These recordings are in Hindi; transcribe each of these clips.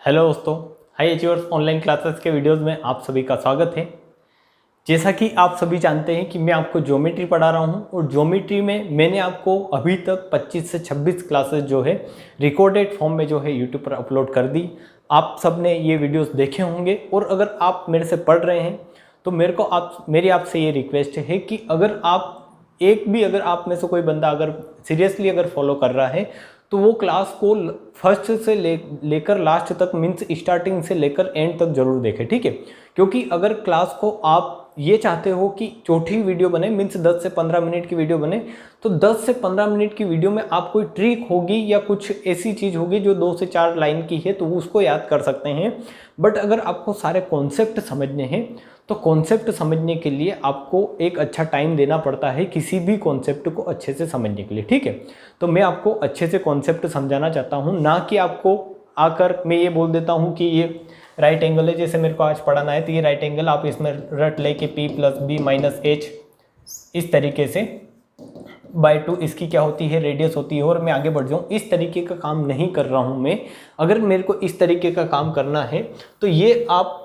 हेलो दोस्तों, हाई अचीवर्स ऑनलाइन क्लासेस के वीडियोस में आप सभी का स्वागत है। जैसा कि आप सभी जानते हैं कि मैं आपको ज्योमेट्री पढ़ा रहा हूं और ज्योमेट्री में मैंने आपको अभी तक 25 से 26 क्लासेस जो है रिकॉर्डेड फॉर्म में जो है यूट्यूब पर अपलोड कर दी। आप सब ने ये वीडियोस देखे होंगे और अगर आप मेरे से पढ़ रहे हैं तो मेरी आपसे ये रिक्वेस्ट है कि अगर आप में से कोई बंदा अगर सीरियसली अगर फॉलो कर रहा है तो वो क्लास को फर्स्ट से लेकर लास्ट तक मीन्स स्टार्टिंग से लेकर एंड तक जरूर देखें, ठीक है। क्योंकि अगर क्लास को आप ये चाहते हो कि छोटी वीडियो बने मीन्स 10 से 15 मिनट की वीडियो बने, तो 10 से 15 मिनट की वीडियो में आप कोई ट्रिक होगी या कुछ ऐसी चीज़ होगी जो 2 से 4 लाइन की है तो उसको याद कर सकते हैं। बट अगर आपको सारे कॉन्सेप्ट समझने हैं तो कॉन्सेप्ट समझने के लिए आपको एक अच्छा टाइम देना पड़ता है किसी भी कॉन्सेप्ट को अच्छे से समझने के लिए, ठीक है। तो मैं आपको अच्छे से कॉन्सेप्ट समझाना चाहता हूँ, ना कि आपको आकर मैं ये बोल देता हूँ कि ये राइट एंगल है, जैसे मेरे को आज पढ़ाना है तो ये राइट एंगल आप इसमें रट ले कि P + B - H इस तरीके से /2 इसकी क्या होती है, रेडियस होती है और मैं आगे बढ़ जाऊँ। इस तरीके का काम नहीं कर रहा हूँ मैं। अगर मेरे को इस तरीके का काम करना है तो ये आप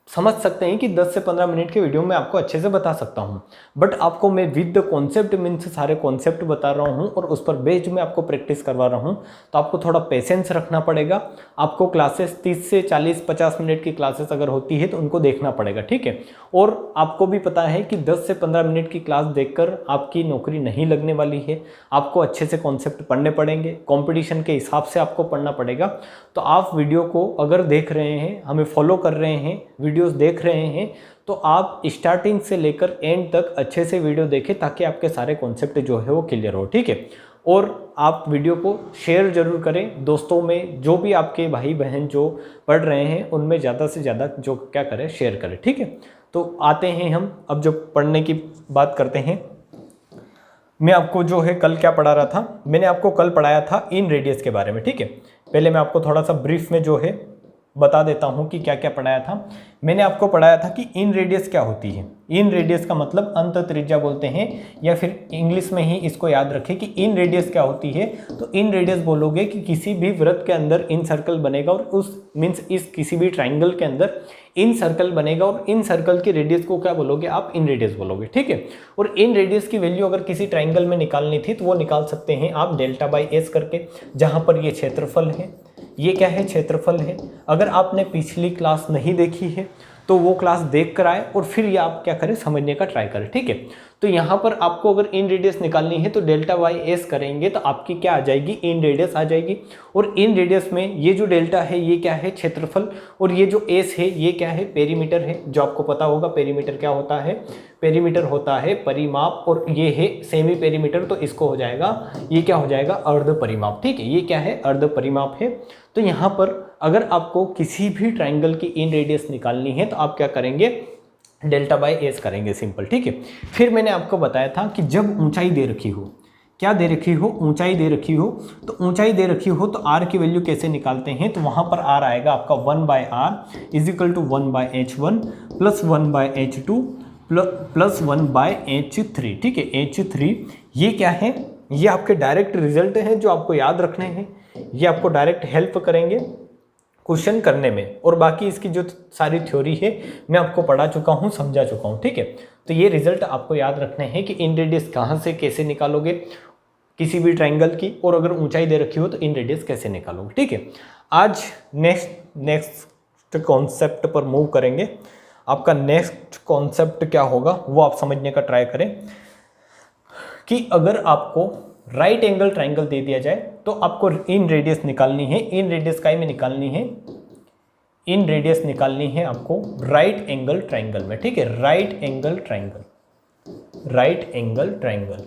समझ सकते हैं कि 10 से 15 मिनट के वीडियो में आपको अच्छे से बता सकता हूं। बट आपको मैं विद द कॉन्सेप्ट मीन्स सारे कॉन्सेप्ट बता रहा हूं और उस पर बेस्ड में आपको प्रैक्टिस करवा रहा हूं, तो आपको थोड़ा पेशेंस रखना पड़ेगा। आपको क्लासेस 30 से 40-50 मिनट की क्लासेस अगर होती है तो उनको देखना पड़ेगा, ठीक है। और आपको भी पता है कि 10 से 15 मिनट की क्लास देखकर आपकी नौकरी नहीं लगने वाली है। आपको अच्छे से कॉन्सेप्ट पढ़ने पड़ेंगे, कॉम्पिटिशन के हिसाब से आपको पढ़ना पड़ेगा। तो आप वीडियो को अगर देख रहे हैं, हमें फॉलो कर रहे हैं, वीडियोस देख रहे हैं, तो आप स्टार्टिंग से लेकर एंड तक अच्छे से वीडियो देखें ताकि आपके सारे कॉन्सेप्ट जो है वो क्लियर हो, ठीक है। और आप वीडियो को शेयर जरूर करें दोस्तों में, जो भी आपके भाई बहन जो पढ़ रहे हैं उनमें ज़्यादा से ज़्यादा जो क्या करें शेयर करें, ठीक है। तो आते हैं हम अब जो पढ़ने की बात करते हैं। मैं आपको जो है कल क्या पढ़ा रहा था, मैंने आपको कल पढ़ाया था इन रेडियस के बारे में, ठीक है। पहले मैं आपको थोड़ा सा ब्रीफ में जो है बता देता हूं कि क्या क्या पढ़ाया था। मैंने आपको पढ़ाया था कि इन रेडियस क्या होती है। इन रेडियस का मतलब अंत त्रिज्या बोलते हैं, या फिर इंग्लिश में ही इसको याद रखें कि इन रेडियस क्या होती है। तो इन रेडियस बोलोगे कि किसी भी वृत्त के अंदर इन सर्कल बनेगा और उस मीन्स इस किसी भी ट्राइंगल के अंदर इन सर्कल बनेगा और इन सर्कल की रेडियस को क्या बोलोगे आप, इन रेडियस बोलोगे, ठीक है। और इन रेडियस की वैल्यू अगर किसी ट्राइंगल में निकालनी थी तो वो निकाल सकते हैं आप ΔS करके, जहां पर ये क्षेत्रफल है, ये क्या है, क्षेत्रफल है। अगर आपने पिछली क्लास नहीं देखी है तो वो क्लास देख कर आए और फिर ये आप क्या करें, समझने का ट्राई करें, ठीक है। तो यहाँ पर आपको अगर इन रेडियस निकालनी है तो ΔYS करेंगे तो आपकी क्या आ जाएगी, इन रेडियस आ जाएगी। और इन रेडियस में ये जो डेल्टा है ये क्या है, क्षेत्रफल, और ये जो एस है ये क्या है, पेरीमीटर है। जो आपको पता होगा पेरीमीटर क्या होता है, पेरीमीटर होता है परिमाप, और ये है सेमी पेरीमीटर, तो इसको हो जाएगा, ये क्या हो जाएगा, अर्ध परिमाप, ठीक है। ये क्या है, अर्ध परिमाप है। तो यहाँ पर अगर आपको किसी भी ट्राइंगल की इन रेडियस निकालनी है तो आप क्या करेंगे, ΔS करेंगे, सिंपल, ठीक है। फिर मैंने आपको बताया था कि जब ऊंचाई दे रखी हो, क्या दे रखी हो, ऊंचाई दे रखी हो, तो ऊंचाई दे रखी हो तो r की वैल्यू कैसे निकालते हैं, तो वहां पर r आएगा आपका 1/r = 1/h1 + 1/h2 + 1/h3, ठीक है। h3 ये क्या है, ये आपके डायरेक्ट रिजल्ट हैं जो आपको याद रखने हैं, ये आपको डायरेक्ट हेल्प करेंगे क्वेश्चन करने में। और बाकी इसकी जो सारी थ्योरी है मैं आपको पढ़ा चुका हूँ, समझा चुका हूँ, ठीक है। तो ये रिजल्ट आपको याद रखने हैं कि इन रेडियस कहाँ से कैसे निकालोगे किसी भी ट्राइंगल की, और अगर ऊंचाई दे रखी हो तो इन रेडियस कैसे निकालोगे, ठीक है। आज नेक्स्ट कॉन्सेप्ट पर मूव करेंगे। आपका नेक्स्ट कॉन्सेप्ट क्या होगा वो आप समझने का ट्राई करें कि अगर आपको राइट एंगल ट्राइंगल दे दिया जाए तो आपको इन रेडियस निकालनी है। इन रेडियस काय में निकालनी है, इन रेडियस निकालनी है आपको राइट एंगल ट्राइंगल में, ठीक है। Right angle triangle, right angle triangle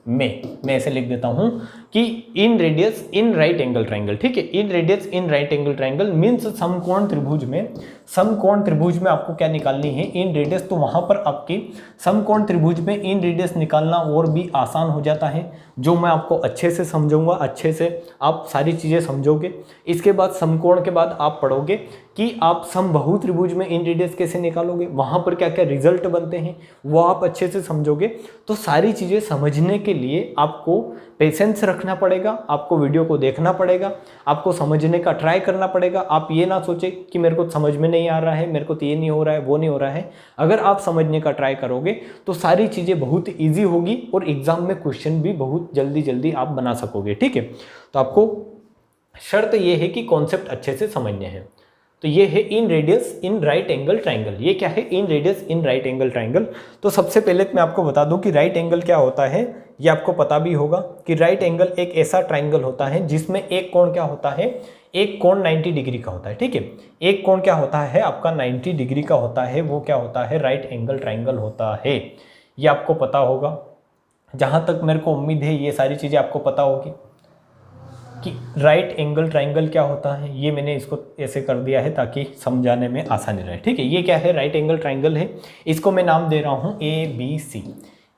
मैं ऐसे लिख देता हूं कि इन radius in right angle triangle, ठीक है। इन radius in right angle triangle means समकोण त्रिभुज में, समकोण त्रिभुज में आपको क्या निकालनी है, इन रेडियस। तो वहां पर आपकी समकोण त्रिभुज में इन रेडियस निकालना और भी आसान हो जाता है, जो मैं आपको अच्छे से समझाऊंगा, अच्छे से आप सारी चीजें समझोगे। इसके बाद समकोण के बाद आप पढ़ोगे कि आप समबाहु त्रिभुज में इन रेडियस कैसे निकालोगे, वहां पर क्या क्या रिजल्ट बनते हैं वो आप अच्छे से समझोगे। तो सारी चीजें समझने के लिए आपको पेशेंस रखना पड़ेगा, आपको वीडियो को देखना पड़ेगा, आपको समझने का ट्राई करना पड़ेगा। आप ये ना सोचें कि मेरे को समझ में नहीं आ रहा है, मेरे को तो ये नहीं हो रहा है, वो नहीं हो रहा है। अगर आप समझने का ट्राई करोगे तो सारी चीज़ें बहुत ईजी होगी और एग्जाम में क्वेश्चन भी बहुत जल्दी जल्दी आप बना सकोगे। ठीक है, तो आपको शर्त ये है कि कॉन्सेप्ट अच्छे से समझने हैं। तो ये है इन radius in right angle triangle. ये क्या है? इन radius in right angle triangle. तो सबसे पहले मैं आपको बता दूं कि राइट एंगल क्या होता है। ये आपको पता भी होगा कि राइट एंगल एक ऐसा ट्राइंगल होता है जिसमें एक कोण क्या होता है, एक कोण 90 डिग्री का होता है। ठीक है, एक कोण क्या होता है आपका 90 डिग्री का होता है, वो क्या होता है? राइट एंगल ट्राइंगल होता है। ये आपको पता होगा, जहां तक मेरे को उम्मीद है ये सारी चीज़ें आपको पता होगी कि राइट एंगल ट्राइंगल क्या होता है। ये मैंने इसको ऐसे कर दिया है ताकि समझाने में आसानी रहे। ठीक है, ये क्या है? राइट एंगल ट्राइंगल है। इसको मैं नाम दे रहा हूँ ABC।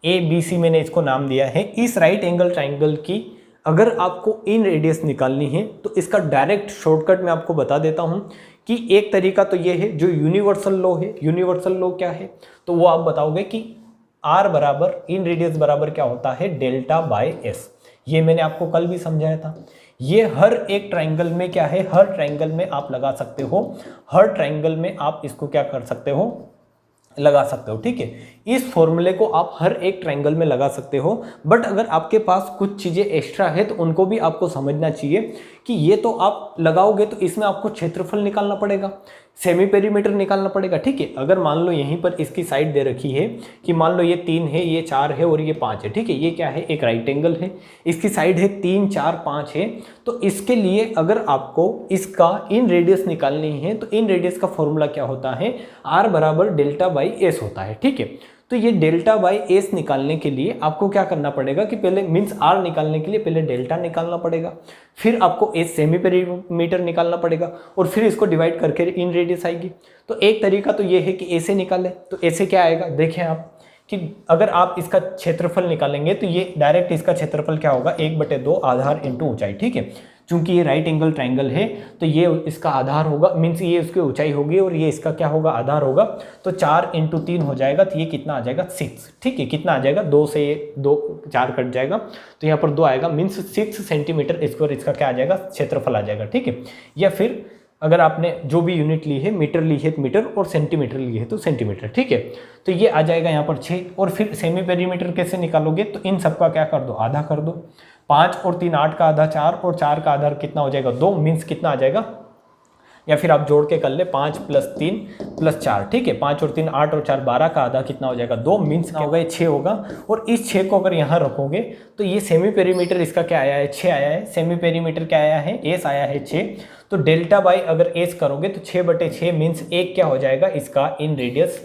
ABC मैंने इसको नाम दिया है। इस राइट एंगल ट्राइंगल की अगर आपको इन रेडियस निकालनी है तो इसका डायरेक्ट शॉर्टकट मैं आपको बता देता हूँ कि एक तरीका तो ये है जो यूनिवर्सल लॉ है। यूनिवर्सल लॉ क्या है? तो वो आप बताओगे कि R बराबर इन रेडियस बराबर क्या होता है? Delta by S। ये मैंने आपको कल भी समझाया था। ये हर एक ट्राइंगल में क्या है? हर ट्राइंगल में आप लगा सकते हो, हर ट्राइंगल में आप इसको क्या कर सकते हो? लगा सकते हो। ठीक है, इस फॉर्मूले को आप हर एक ट्राइंगल में लगा सकते हो। बट अगर आपके पास कुछ चीज़ें एक्स्ट्रा है तो उनको भी आपको समझना चाहिए कि ये तो आप लगाओगे तो इसमें आपको क्षेत्रफल निकालना पड़ेगा, सेमी पेरीमीटर निकालना पड़ेगा। ठीक है, अगर मान लो यहीं पर इसकी साइड दे रखी है कि मान लो ये 3 है, ये 4 है और ये 5 है। ठीक है, ये क्या है? एक राइट एंगल है, इसकी साइड है 3 4 5 है। तो इसके लिए अगर आपको इसका इन रेडियस निकालनी है तो इन रेडियस का फॉर्मूला क्या होता है? R बराबर डेल्टा बाई एस होता है। ठीक है, तो ये डेल्टा बाई एस निकालने के लिए आपको क्या करना पड़ेगा कि पहले मीन्स R निकालने के लिए पहले डेल्टा निकालना पड़ेगा, फिर आपको एस सेमी पेरीमीटर निकालना पड़ेगा और फिर इसको डिवाइड करके इन रेडियस आएगी। तो एक तरीका तो ये है कि ऐसे निकाले। तो ऐसे क्या आएगा? देखें आप कि अगर आप इसका क्षेत्रफल निकालेंगे तो ये डायरेक्ट इसका क्षेत्रफल क्या होगा? 1/2 आधार इंटू ऊंचाई। ठीक है, चूंकि ये राइट एंगल ट्राइंगल है तो ये इसका आधार होगा, मीन्स ये इसकी ऊंचाई होगी और ये इसका क्या होगा? आधार होगा। तो 4 × 3 हो जाएगा, तो ये कितना आ जाएगा? 6। ठीक है, कितना आ जाएगा? 2 से 2 4 कट जाएगा तो यहाँ पर 2 आएगा, मीन्स 6 सेंटीमीटर स्क्वायर इसका क्या आ जाएगा? क्षेत्रफल आ जाएगा। ठीक है, या फिर अगर आपने जो भी यूनिट ली है, मीटर ली है तो मीटर और सेंटीमीटर ली है तो सेंटीमीटर। ठीक है, तो ये आ जाएगा यहाँ पर 6। और फिर सेमी पेरीमीटर कैसे निकालोगे? तो इन सबका क्या कर दो? आधा कर दो। 5 और 3 8 का आधा 4 और 4 का आधार कितना हो जाएगा? 2, मीन्स कितना आ जाएगा? या फिर आप जोड़ के कर ले 5 + 3 + 4। ठीक है, 5 और 3 8 और 4 12 का आधा कितना हो जाएगा? 2, मीन्स क्या होगा? ये 6 होगा। और इस 6 को अगर यहाँ रखोगे तो ये सेमी पेरीमीटर इसका क्या आया है? 6 आया है। सेमी पेरीमीटर क्या आया है? एस आया है 6। तो डेल्टा बाई अगर एस करोगे तो 6/6 मीन्स एक क्या हो जाएगा? इसका इन रेडियस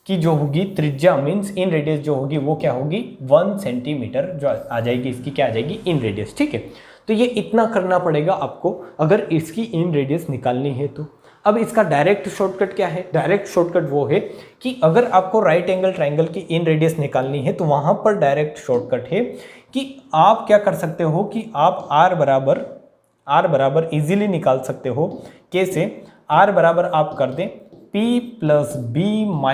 की जो होगी त्रिज्या, मीन्स इन रेडियस जो होगी वो क्या होगी? 1 सेंटीमीटर जो आ जाएगी, इसकी क्या आ जाएगी? इन रेडियस। ठीक है, तो ये इतना करना पड़ेगा आपको अगर इसकी इन रेडियस निकालनी है तो। अब इसका डायरेक्ट शॉर्टकट क्या है? डायरेक्ट शॉर्टकट वो है कि अगर आपको राइट एंगल ट्राइंगल की इन रेडियस निकालनी है तो वहां पर डायरेक्ट शॉर्टकट है कि आप क्या कर सकते हो कि आप R बराबर इजीली निकाल सकते हो। कैसे? R बराबर आप कर दें P + B -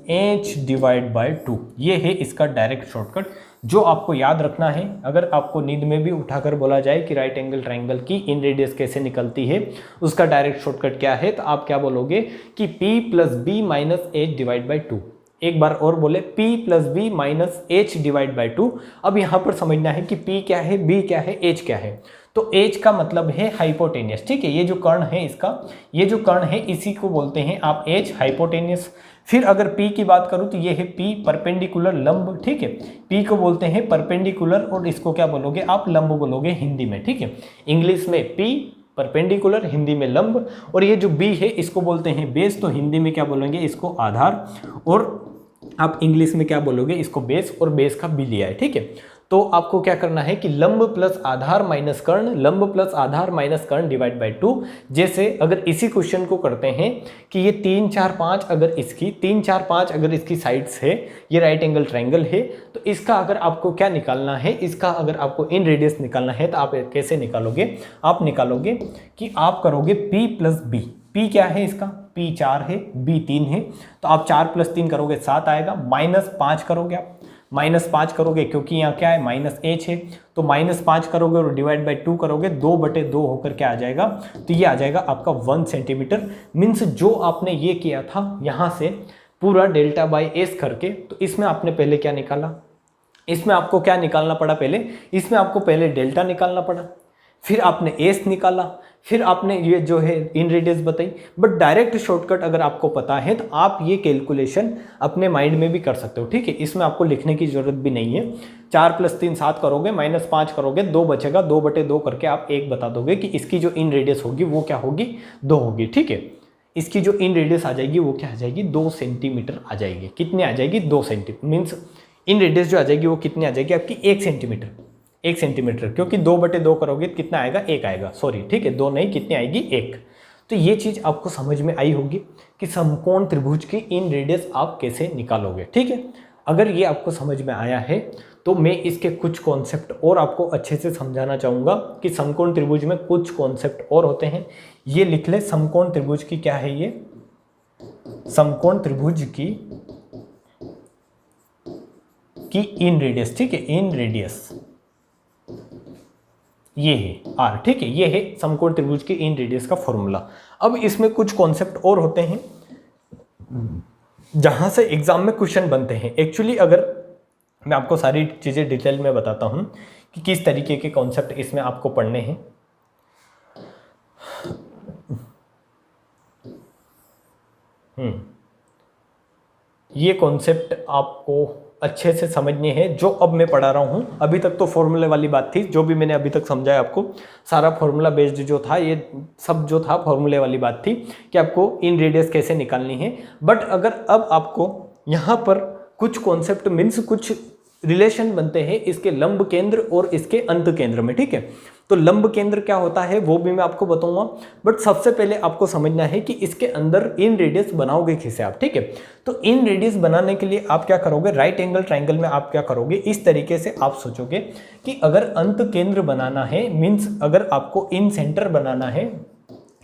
H/2। ये है इसका डायरेक्ट शॉर्टकट जो आपको याद रखना है। अगर आपको नींद में भी उठाकर बोला जाए कि राइट एंगल ट्राइंगल की इन रेडियस कैसे निकलती है, उसका डायरेक्ट शॉर्टकट क्या है, तो आप क्या बोलोगे कि P + B - H/2। एक बार और बोले P + B - H/2। अब यहाँ पर समझना है कि P क्या है, B क्या है, H क्या है। तो H का मतलब है हाइपोटेनियस। ठीक है, ये जो कर्ण है इसका, ये जो कर्ण है इसी को बोलते हैं आप H हाइपोटेनियस। फिर अगर P की बात करूं तो ये है P परपेंडिकुलर लंब। ठीक है, P को बोलते हैं परपेंडिकुलर और इसको क्या बोलोगे आप? लंब बोलोगे हिंदी में। ठीक है, इंग्लिश में P परपेंडिकुलर, हिंदी में लंब। और ये जो B है इसको बोलते हैं बेस, तो हिंदी में क्या बोलेंगे? इसको आधार। और आप इंग्लिश में क्या बोलोगे? इसको बेस, और बेस का B लिया है। ठीक है, तो आपको क्या करना है कि लंब प्लस आधार माइनस कर्ण, लंब प्लस आधार माइनस कर्ण / 2। जैसे अगर इसी क्वेश्चन को करते हैं कि ये 3 4 5 अगर इसकी 3 4 5 अगर इसकी साइड्स है, ये राइट एंगल ट्राइंगल है, तो इसका अगर आपको क्या निकालना है? इसका अगर आपको इन रेडियस निकालना है तो आप कैसे निकालोगे? आप निकालोगे कि आप करोगे P + B। P क्या है इसका? P 4 है, B 3 है, तो आप 4 + 3 करोगे 7 आएगा, -5 करोगे आप -5 करोगे क्योंकि यहाँ क्या है -h है, तो -5 करोगे और डिवाइड बाई 2 करोगे, 2/2 होकर क्या आ जाएगा, तो ये आ जाएगा आपका 1 सेंटीमीटर। मीन्स जो आपने ये किया था यहाँ से पूरा डेल्टा बाई एस करके, तो इसमें आपने पहले क्या निकाला, इसमें आपको क्या निकालना पड़ा, पहले इसमें आपको पहले डेल्टा निकालना पड़ा, फिर आपने एस निकाला, फिर आपने ये जो है इन रेडियस बताई। बट डायरेक्ट शॉर्टकट अगर आपको पता है तो आप ये कैलकुलेशन अपने माइंड में भी कर सकते हो, ठीक है। इसमें आपको लिखने की जरूरत भी नहीं है। 4 + 3 7 करोगे, -5 करोगे, 2 बचेगा, 2/2 करके आप 1 बता दोगे कि इसकी जो इन रेडियस होगी वो क्या होगी, 2 होगी, ठीक है। इसकी जो इन रेडियस आ जाएगी वो क्या आ जाएगी, 2 सेंटीमीटर आ जाएगी। कितने आ जाएगी, 2 सेंटीमीटर। मीन्स इन रेडियस जो आ जाएगी वो कितनी आ जाएगी आपकी, 1 सेंटीमीटर। 1 सेंटीमीटर, क्योंकि 2/2 करोगे कितना आएगा, 1 आएगा, सॉरी, ठीक है, 2 नहीं, कितनी आएगी, 1। तो ये चीज़ आपको समझ में आई होगी कि समकोण त्रिभुज की इन रेडियस आप कैसे निकालोगे, ठीक है। अगर ये आपको समझ में आया है तो मैं इसके कुछ कॉन्सेप्ट और आपको अच्छे से समझाना चाहूँगा कि समकोण त्रिभुज में कुछ कॉन्सेप्ट और होते हैं। ये लिख ले, समकोण त्रिभुज की क्या है, ये समकोण त्रिभुज की इन रेडियस, ठीक है, इन रेडियस ये है आर, ठीक है, ये है समकोण त्रिभुज की इन रेडियस का फॉर्मूला। अब इसमें कुछ कॉन्सेप्ट और होते हैं जहां से एग्जाम में क्वेश्चन बनते हैं। एक्चुअली अगर मैं आपको सारी चीजें डिटेल में बताता हूं कि किस तरीके के कॉन्सेप्ट इसमें आपको पढ़ने हैं। ये कॉन्सेप्ट आपको अच्छे से समझने हैं जो अब मैं पढ़ा रहा हूँ। अभी तक तो फॉर्मूले वाली बात थी, जो भी मैंने अभी तक समझाया आपको सारा फॉर्मूला बेस्ड जो था, ये सब जो था फॉर्मूले वाली बात थी कि आपको इन रेडियस कैसे निकालनी है। बट अगर अब आपको यहाँ पर कुछ कॉन्सेप्ट मीन्स कुछ रिलेशन बनते हैं इसके लंब केंद्र और इसके अंत केंद्र में, ठीक है। तो लंब केंद्र क्या होता है वो भी मैं आपको बताऊंगा, बट सबसे पहले आपको समझना है कि इसके अंदर इन रेडियस बनाओगे कैसे आप, ठीक है। तो इन रेडियस बनाने के लिए आप क्या करोगे, राइट एंगल ट्राइंगल में आप क्या करोगे, इस तरीके से आप सोचोगे कि अगर अंत केंद्र बनाना है, मीन्स अगर आपको इन सेंटर बनाना है,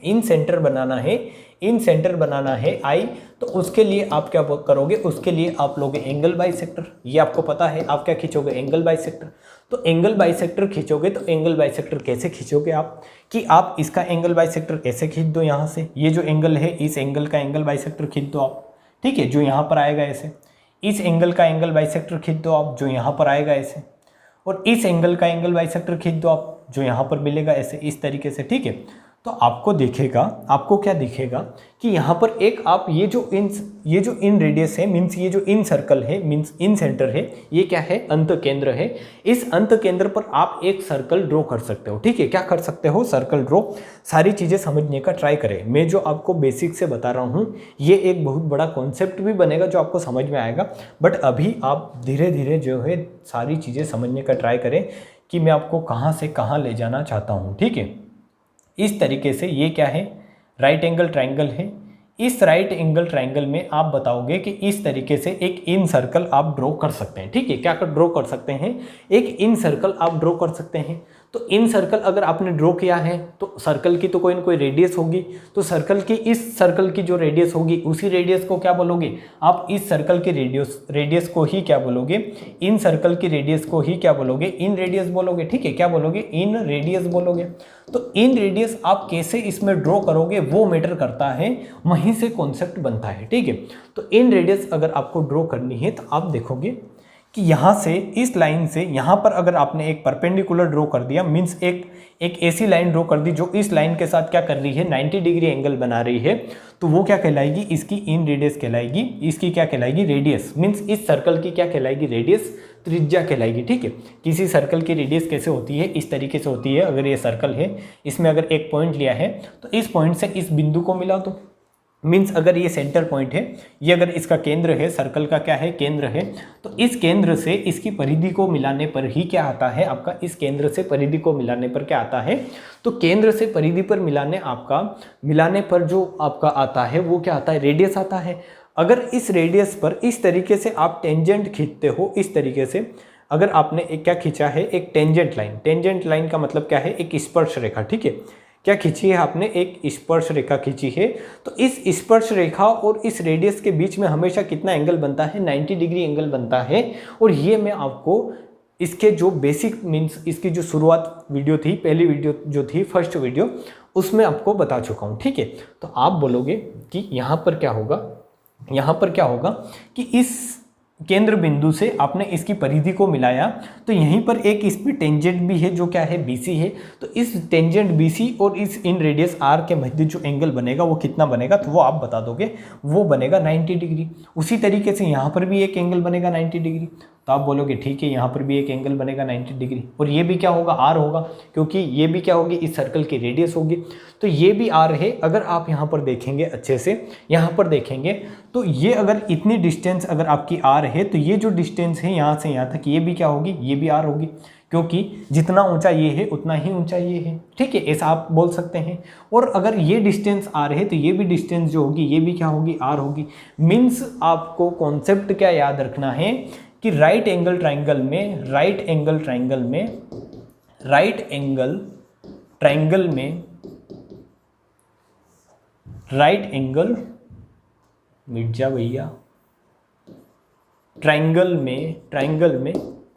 इन सेंटर बनाना है, इन सेंटर बनाना है आई, तो उसके लिए आप क्या करोगे, उसके लिए आप लोगे एंगल बाइसेक्टर। ये आपको पता है, आप क्या खींचोगे, एंगल बाइसेक्टर। तो एंगल बाइसेक्टर खींचोगे, तो एंगल बाइसेक्टर कैसे खींचोगे आप, कि आप इसका एंगल बाइसेक्टर ऐसे खींच दो, यहाँ से ये जो एंगल है इस एंगल का एंगल बाइसेक्टर खींच दो आप, ठीक है, जो यहाँ पर आएगा ऐसे। इस एंगल का एंगल बाइसेक्टर खींच दो आप, जो यहाँ पर आएगा ऐसे। और इस एंगल का एंगल बाइसेक्टर खींच दो आप, जो यहाँ पर मिलेगा ऐसे, इस तरीके से, ठीक है। तो आपको दिखेगा, आपको क्या दिखेगा कि यहाँ पर एक आप ये जो इन रेडियस है, मीन्स ये जो इन सर्कल है, मीन्स इन सेंटर है, ये क्या है, अंत केंद्र है। इस अंत केंद्र पर आप एक सर्कल ड्रॉ कर सकते हो, ठीक है। क्या कर सकते हो, सर्कल ड्रॉ। सारी चीज़ें समझने का ट्राई करें। मैं जो आपको बेसिक से बता रहा हूँ ये एक बहुत बड़ा कॉन्सेप्ट भी बनेगा जो आपको समझ में आएगा, बट अभी आप धीरे धीरे जो है सारी चीज़ें समझने का ट्राई करें कि मैं आपको कहाँ से कहाँ ले जाना चाहता हूँ, ठीक है। इस तरीके से ये क्या है, राइट एंगल ट्राइंगल है। इस राइट एंगल ट्राइंगल में आप बताओगे कि इस तरीके से एक इन सर्कल आप ड्रॉ कर सकते हैं, ठीक है। क्या ड्रॉ कर सकते हैं, एक इन सर्कल आप ड्रॉ कर सकते हैं। तो इन सर्कल अगर आपने ड्रॉ किया है तो सर्कल की तो कोई ना कोई रेडियस होगी, तो सर्कल की, इस सर्कल की जो रेडियस होगी उसी रेडियस को क्या बोलोगे आप, इस सर्कल की रेडियस को ही क्या बोलोगे, इन सर्कल की रेडियस को ही क्या बोलोगे, इन रेडियस बोलोगे, ठीक है। क्या बोलोगे, इन रेडियस बोलोगे। तो इन रेडियस आप कैसे इसमें ड्रॉ करोगे वो मैटर करता है, वहीं से कॉन्सेप्ट बनता है, ठीक है। तो इन रेडियस अगर आपको ड्रॉ करनी है तो आप देखोगे कि यहाँ से इस लाइन से यहाँ पर अगर आपने एक परपेंडिकुलर ड्रॉ कर दिया, मीन्स एक ऐसी लाइन ड्रॉ कर दी जो इस लाइन के साथ क्या कर रही है, 90 डिग्री एंगल बना रही है, तो वो क्या कहलाएगी, इसकी इन रेडियस कहलाएगी। इसकी क्या कहलाएगी, रेडियस। मीन्स इस सर्कल की क्या कहलाएगी, रेडियस, त्रिज्या कहलाएगी, ठीक है। किसी सर्कल की रेडियस कैसे होती है, इस तरीके से होती है। अगर ये सर्कल है, इसमें अगर एक पॉइंट लिया है तो इस पॉइंट से इस बिंदु को मिला दो। मीन्स अगर ये सेंटर पॉइंट है, ये अगर इसका केंद्र है, सर्कल का क्या है, केंद्र है, तो इस केंद्र से इसकी परिधि को मिलाने पर ही क्या आता है आपका, इस केंद्र से परिधि को मिलाने पर क्या आता है, तो केंद्र से परिधि पर मिलाने पर जो आपका आता है वो क्या आता है, रेडियस आता है। अगर इस रेडियस पर इस तरीके से आप टेंजेंट खींचते हो, इस तरीके से अगर आपने एक क्या खींचा है, एक टेंजेंट लाइन। टेंजेंट लाइन का मतलब क्या है, एक स्पर्श रेखा, ठीक है। क्या खींची है आपने, एक स्पर्श रेखा खींची है। तो इस स्पर्श रेखा और इस रेडियस के बीच में हमेशा कितना एंगल बनता है, 90 डिग्री एंगल बनता है। और ये मैं आपको इसके जो बेसिक मीन्स इसकी जो शुरुआत वीडियो थी, पहली वीडियो जो थी, फर्स्ट वीडियो, उसमें आपको बता चुका हूँ, ठीक है। तो आप बोलोगे कि यहाँ पर क्या होगा, यहाँ पर क्या होगा कि इस केंद्र बिंदु से आपने इसकी परिधि को मिलाया, तो यहीं पर एक इस पे टेंजेंट भी है जो क्या है, BC है। तो इस टेंजेंट BC और इस इन रेडियस R के मध्य जो एंगल बनेगा वो कितना बनेगा, तो वो आप बता दोगे, वो बनेगा 90 डिग्री। उसी तरीके से यहाँ पर भी एक एंगल बनेगा 90 डिग्री। तो आप बोलोगे ठीक है, यहाँ पर भी एक एंगल बनेगा 90 डिग्री, और ये भी क्या होगा, R होगा, क्योंकि ये भी क्या होगी, इस सर्कल की रेडियस होगी। तो ये भी R है। अगर आप यहाँ पर देखेंगे अच्छे से, यहाँ पर देखेंगे तो ये अगर इतनी डिस्टेंस अगर आपकी R है, तो ये जो डिस्टेंस है यहाँ से यहाँ तक, ये भी क्या होगी, ये भी R होगी, क्योंकि जितना ऊंचा ये है उतना ही ऊंचा ये है, ठीक है, ऐसा आप बोल सकते हैं। और अगर ये डिस्टेंस R है तो ये भी डिस्टेंस जो होगी ये भी क्या होगी, R होगी। मीन्स आपको कॉन्सेप्ट क्या याद रखना है कि राइट एंगल ट्राइंगल में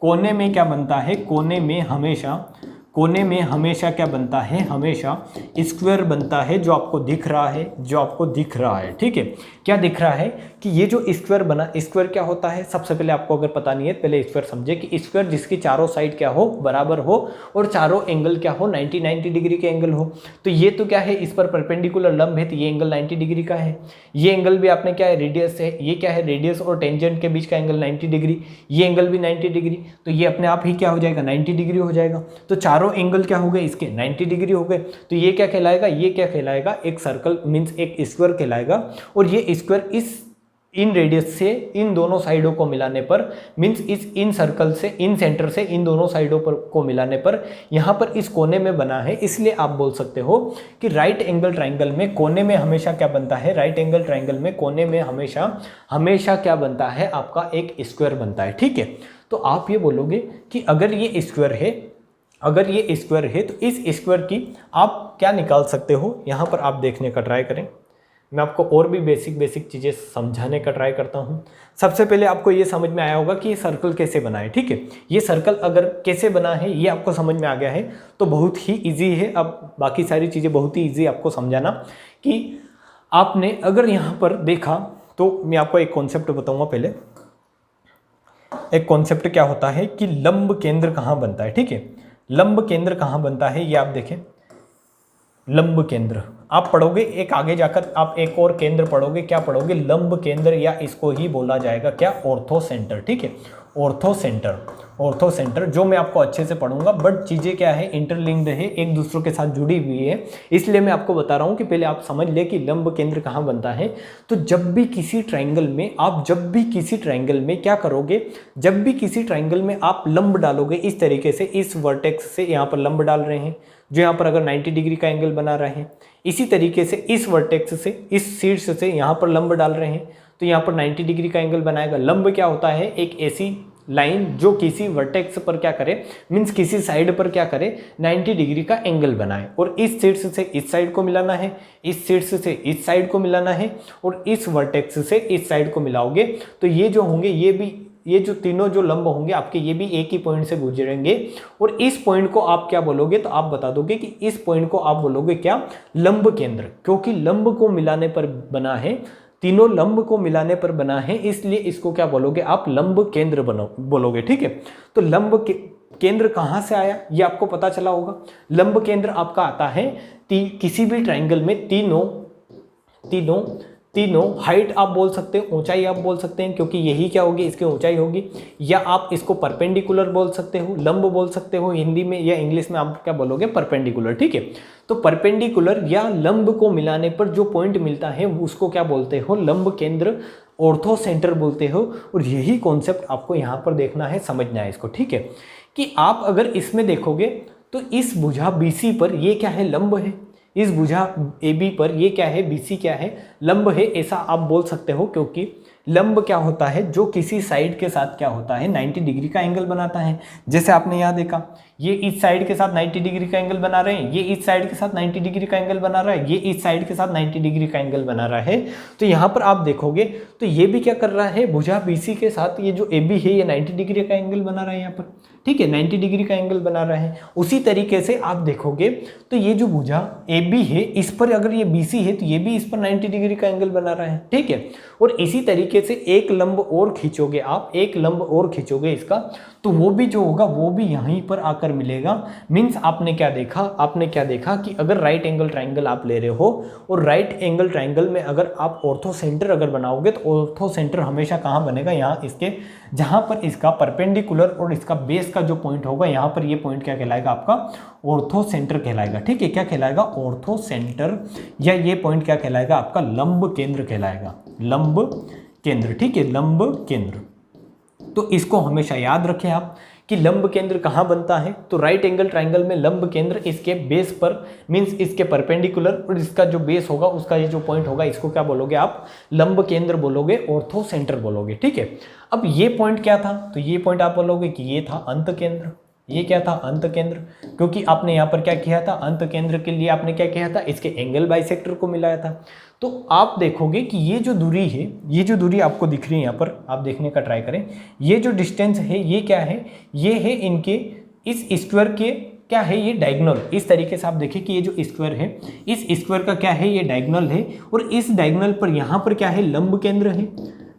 कोने में क्या बनता है, कोने में हमेशा क्या बनता है, हमेशा स्क्वायर बनता है, जो आपको दिख रहा है, ठीक है। क्या दिख रहा है कि ये जो स्क्वायर बना, स्क्वायर क्या होता है, सबसे पहले आपको अगर पता नहीं है पहले स्क्वायर समझे कि स्क्वायर जिसकी चारों साइड क्या हो, बराबर हो, और चारों एंगल क्या हो, 90 डिग्री के एंगल हो। तो ये तो क्या है, इस पर परपेंडिकुलर लंब है, तो ये एंगल 90 डिग्री का है। ये एंगल भी आपने क्या है, रेडियस है, ये क्या है, रेडियस और टेंजेंट के बीच का एंगल 90 डिग्री, ये एंगल भी 90 डिग्री, तो ये अपने आप ही क्या हो जाएगा, 90 डिग्री हो जाएगा। तो चारों एंगल क्या हो गए, इसके 90 डिग्री हो गए। तो ये क्या कहलाएगा, ये क्या कहलाएगा, एक सर्कल मीन्स एक स्क्वायर कहलाएगा। और ये स्क्वायर इन रेडियस से इन दोनों साइडों को मिलाने पर, मीन्स इन सर्कल से, इन सेंटर से इन दोनों साइडों पर को मिलाने पर यहाँ पर इस कोने में बना है। इसलिए आप बोल सकते हो कि राइट एंगल ट्राइंगल में कोने में हमेशा क्या बनता है, राइट एंगल ट्राइंगल में कोने में हमेशा क्या बनता है, आपका एक स्क्वायर बनता है, ठीक है। तो आप ये बोलोगे कि अगर ये स्क्वायर है तो इस स्क्वायर की आप क्या निकाल सकते हो, यहाँ पर आप देखने का ट्राई करें। मैं आपको और भी बेसिक चीज़ें समझाने का ट्राई करता हूँ। सबसे पहले आपको ये समझ में आया होगा कि ये सर्कल कैसे बना है, ठीक है। ये सर्कल अगर कैसे बना है ये आपको समझ में आ गया है तो बहुत ही इजी है। अब बाकी सारी चीज़ें बहुत ही इजी आपको समझाना कि आपने अगर यहाँ पर देखा तो मैं आपको एक कॉन्सेप्ट बताऊँगा। पहले एक कॉन्सेप्ट क्या होता है कि लंब केंद्र कहाँ बनता है, ठीक है। लंब केंद्र कहाँ बनता है ये आप देखें। लंब केंद्र आप पढ़ोगे, एक आगे जाकर आप एक और केंद्र पढ़ोगे, क्या पढ़ोगे, लंब केंद्र, या इसको ही बोला जाएगा क्या, ऑर्थो सेंटर, ठीक है। ऑर्थो सेंटर जो मैं आपको अच्छे से पढ़ूंगा, बट चीज़ें क्या है, इंटरलिंक्ड है, एक दूसरों के साथ जुड़ी हुई है, इसलिए मैं आपको बता रहा हूँ कि पहले आप समझ ले कि लंब केंद्र कहाँ बनता है। तो जब भी किसी ट्राइंगल में क्या करोगे, जब भी किसी ट्राइंगल में आप लंब डालोगे इस तरीके से, इस वर्टेक्स से यहाँ पर लंब डाल रहे हैं जो यहाँ पर अगर 90 डिग्री का एंगल बना रहे हैं, इसी तरीके से इस वर्टेक्स से, इस शीर्ष से यहाँ पर लंब डाल रहे हैं तो यहाँ पर 90 डिग्री का एंगल बनाएगा। लंब क्या होता है, एक ऐसी लाइन जो किसी वर्टेक्स पर क्या करे, मीन्स किसी साइड पर क्या करे, 90 डिग्री का एंगल बनाए। और इस शीर्ष से इस साइड को मिलाना है, इस शीर्ष से इस साइड को मिलाना है, और इस वर्टेक्स से इस साइड को मिलाओगे तो ये जो होंगे, ये जो तीनों जो लंब होंगे आपके, ये भी एक ही पॉइंट से गुजरेंगे। और इस पॉइंट को आप क्या बोलोगे, तो आप बता दोगे कि इस पॉइंट को आप बोलोगे क्या, लंब केंद्र, क्योंकि लंब को मिलाने पर बना है, तीनों लंब को मिलाने पर बना है, इसलिए इसको क्या बोलोगे आप, लंब केंद्र बोलोगे, ठीक है। तो लंब केंद्र कहाँ से आया ये आपको पता चला होगा। लंब केंद्र आपका आता है किसी भी ट्राइंगल में तीनों हाइट आप बोल सकते हो, ऊंचाई आप बोल सकते हैं, क्योंकि यही क्या होगी, इसकी ऊंचाई होगी, या आप इसको परपेंडिकुलर बोल सकते हो, लंब बोल सकते हो हिंदी में, या इंग्लिश में आप क्या बोलोगे, परपेंडिकुलर, ठीक है। तो परपेंडिकुलर या लंब को मिलाने पर जो पॉइंट मिलता है उसको क्या बोलते हो, लंब केंद्र, ऑर्थो सेंटर बोलते हो। और यही कॉन्सेप्ट आपको यहाँ पर देखना है, समझना है इसको, ठीक है। कि आप अगर इसमें देखोगे तो इस भुजा BC पर ये क्या है, लंब है, इस भुजा AB पर ये क्या है, BC क्या है, लंब है, ऐसा आप बोल सकते हो। क्योंकि लंब क्या होता है, जो किसी साइड के साथ क्या होता है, 90 डिग्री का एंगल बनाता है। जैसे आपने यहाँ देखा, ये इस साइड के साथ 90 डिग्री का एंगल बना रहे हैं, ये इस साइड के साथ 90 डिग्री का एंगल बना रहा है, ये इस साइड के साथ 90 डिग्री का एंगल बना रहा है। तो यहाँ पर आप देखोगे तो ये भी क्या कर रहा है, भुजा BC के साथ ये जो AB है ये 90 डिग्री का एंगल बना रहा है यहाँ पर, ठीक है, 90 डिग्री का एंगल बना रहा है। उसी तरीके से आप देखोगे तो ये जो भुजा AB है इस पर अगर ये BC है तो ये भी इस पर 90 डिग्री का एंगल बना रहा है, ठीक है। और इसी तरीके से एक लंब और खींचोगे आप, एक लंब और खींचोगे इसका, तो वो भी जो होगा वो भी यहीं पर आकर मिलेगा। मीन्स आपने क्या देखा, आपने क्या देखा कि अगर राइट एंगल ट्राइंगल आप ले रहे हो और राइट एंगल ट्राइंगल में अगर आप ऑर्थो सेंटर अगर बनाओगे तो ऑर्थो सेंटर हमेशा कहाँ बनेगा, यहाँ इसके जहाँ पर इसका परपेंडिकुलर और इसका बेस का जो पॉइंट होगा यहाँ पर ये पॉइंट क्या कहलाएगा आपका, ऑर्थो सेंटर कहलाएगा, ठीक है। क्या कहलाएगा, ऑर्थो सेंटर, या ये पॉइंट क्या कहलाएगा आपका, लंब केंद्र कहलाएगा, लंब केंद्र, ठीक है, लंब केंद्र। तो इसको हमेशा याद रखें आप कि लंब केंद्र कहाँ बनता है, तो राइट एंगल ट्राइंगल में लंब केंद्र इसके बेस पर, मींस इसके परपेंडिकुलर और इसका जो बेस होगा उसका ये जो पॉइंट होगा इसको क्या बोलोगे आप, लंब केंद्र बोलोगे, ऑर्थो सेंटर बोलोगे, ठीक है। अब ये पॉइंट क्या था, तो ये पॉइंट आप बोलोगे कि ये था अंत केंद्र, ये क्या था, अंत केंद्र, क्योंकि आपने यहाँ पर क्या किया था, अंत केंद्र के लिए आपने क्या किया था, इसके एंगल बाइसेक्टर को मिलाया था। तो आप देखोगे कि ये जो दूरी है, ये जो दूरी आपको दिख रही है यहाँ पर, आप देखने का ट्राई करें, ये जो डिस्टेंस है ये क्या है, ये है इनके इस स्क्वायर के क्या है, ये डायगोनल। इस तरीके से आप देखिए कि ये जो स्क्वायर है, इस स्क्वायर का क्या है, ये डायगोनल है, और इस डायगोनल पर यहाँ पर क्या है, लंब केंद्र है,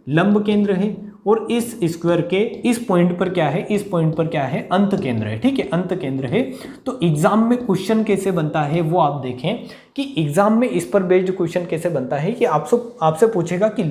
लंब केंद्र है, और इस स्क्वायर के इस पॉइंट पर क्या है, इस पॉइंट पर क्या है, अंत केंद्र है, ठीक है, अंत केंद्र है। तो एग्जाम में क्वेश्चन कैसे बनता है वो आप देखें कि एग्जाम में इस पर बेस्ड क्वेश्चन कैसे बनता है कि आपसे पूछेगा कि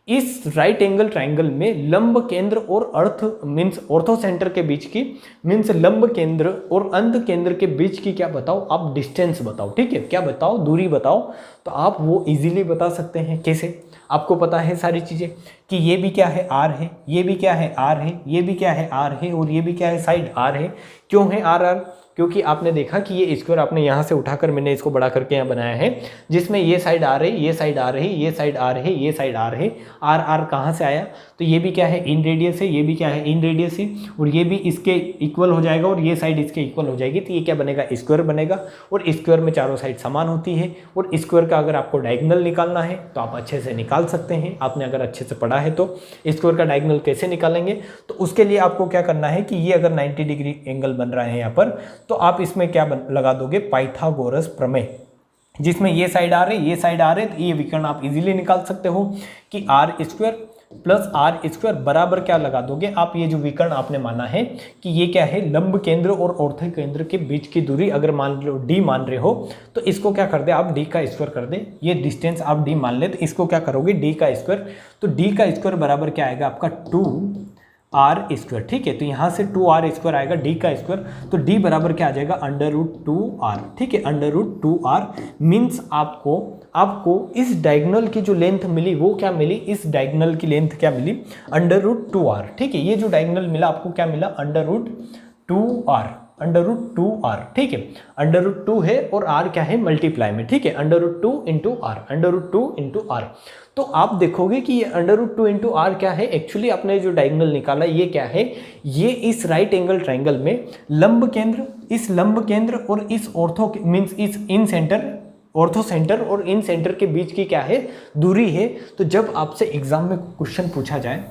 इस राइट एंगल ट्राइंगल में लंब केंद्र और अर्थ मीन्स ऑर्थो सेंटर के बीच की, मीन्स लंब केंद्र और अंत केंद्र के बीच की क्या बताओ आप, डिस्टेंस बताओ, ठीक है, क्या बताओ, दूरी बताओ। तो आप वो इजीली बता सकते हैं। कैसे, आपको पता है सारी चीज़ें कि ये भी क्या है, R है, ये भी क्या है, R है, ये भी क्या है, R है, और ये भी क्या है, साइड R है। क्यों है R? क्योंकि आपने देखा कि ये स्क्वायर आपने यहाँ से उठाकर मैंने इसको बड़ा करके यहाँ बनाया है, जिसमें ये साइड आ रही, ये साइड आ रही, ये साइड आ रही, ये साइड आ रही। R कहाँ से आया, तो ये भी क्या है, इन रेडियस है, ये भी क्या है, इन रेडियस है, और ये भी इसके इक्वल हो जाएगा और ये साइड इसके इक्वल हो जाएगी। तो ये क्या बनेगा, स्क्वायर बनेगा, और स्क्वायर में चारों साइड समान होती है। और स्क्वायर का अगर आपको डायगोनल निकालना है तो आप अच्छे से निकाल सकते हैं, आपने अगर अच्छे से पढ़ा है तो। स्क्वायर का डायगोनल कैसे निकालेंगे, तो उसके लिए आपको क्या करना है कि ये अगर 90 डिग्री एंगल बन रहा है यहाँ पर, तो आप इसमें क्या लगा दोगे, पाइथागोरस प्रमेय, जिसमें ये साइड आ रहे, ये साइड आ रहे, तो ये विकर्ण आप इजीली निकाल सकते हो कि R square plus R square बराबर क्या लगा दोगे आप, ये जो विकर्ण आपने माना है कि ये क्या है, लंब केंद्र और ऑर्थो केंद्र के बीच की दूरी अगर मान लो डी मान रहे हो, तो इसको क्या कर दे आप, डी का स्क्वायर कर दे। ये डिस्टेंस आप डी मान ले तो इसको क्या करोगे, डी का स्क्वायर। तो डी का स्क्वायर बराबर क्या आएगा आपका, 2r स्क्वायर, ठीक है। तो यहाँ से 2r स्क्वायर आएगा, डी का स्क्वायर, तो डी बराबर क्या आ जाएगा, √2r, ठीक है, √2r। मीन्स आपको इस डायगोनल की जो लेंथ मिली वो क्या मिली, इस डायगोनल की लेंथ क्या मिली, √2r, ठीक है। ये जो डायगोनल मिला आपको क्या मिला, √2r, √2r, ठीक है। √2 है और r क्या है, मल्टीप्लाई में, ठीक है, √2 × r, √2 × r। तो आप देखोगे कि ये √2 × r क्या है, एक्चुअली आपने जो डायगोनल निकाला ये क्या है, ये इस राइट एंगल ट्राइंगल में लंब केंद्र, इस लंब केंद्र और इस ऑर्थो मीन्स इस इन सेंटर, ऑर्थो सेंटर और इन सेंटर के बीच की क्या है, दूरी है। तो जब आपसे एग्जाम में क्वेश्चन पूछा जाए,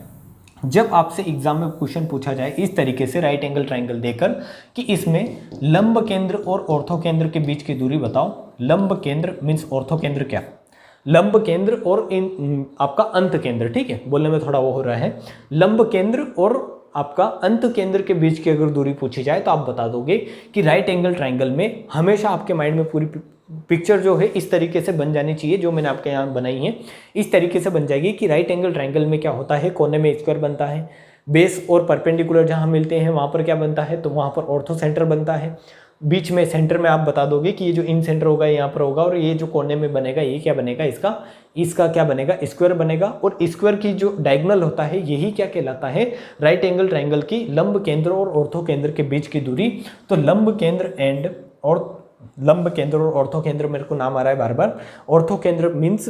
जब आपसे एग्जाम में क्वेश्चन पूछा जाए इस तरीके से राइट एंगल ट्राइंगल देकर कि इसमें लंब केंद्र और ऑर्थो केंद्र के बीच की दूरी बताओ, लंब केंद्र मीन्स ऑर्थो केंद्र क्या, लंब केंद्र और इन आपका अंत केंद्र, ठीक है, बोलने में थोड़ा वो हो रहा है, लंब केंद्र और आपका अंत केंद्र के बीच की अगर दूरी पूछी जाए तो आप बता दोगे कि राइट एंगल ट्राइंगल में हमेशा आपके माइंड में पूरी पिक्चर जो है इस तरीके से बन जानी चाहिए, जो मैंने आपके यहाँ बनाई है इस तरीके से बन जाएगी कि राइट एंगल ट्राइंगल में क्या होता है, कोने में स्क्वायर बनता है, बेस और परपेंडिकुलर जहाँ मिलते हैं वहाँ पर क्या बनता है, तो वहाँ पर ऑर्थो सेंटर बनता है, बीच में सेंटर में आप बता दोगे कि ये जो इन सेंटर होगा यहाँ पर होगा, और ये जो कोने में बनेगा ये क्या बनेगा, इसका क्या बनेगा, स्क्वायर बनेगा। और स्क्वायर की जो डायगोनल होता है यही क्या कहलाता है, राइट एंगल ट्राइंगल की लंब केंद्र और ऑर्थो केंद्र के बीच की दूरी। तो लंब केंद्र और ऑर्थो केंद्र, मेरे को नाम आ रहा है बार बार, ऑर्थो केंद्र मीन्स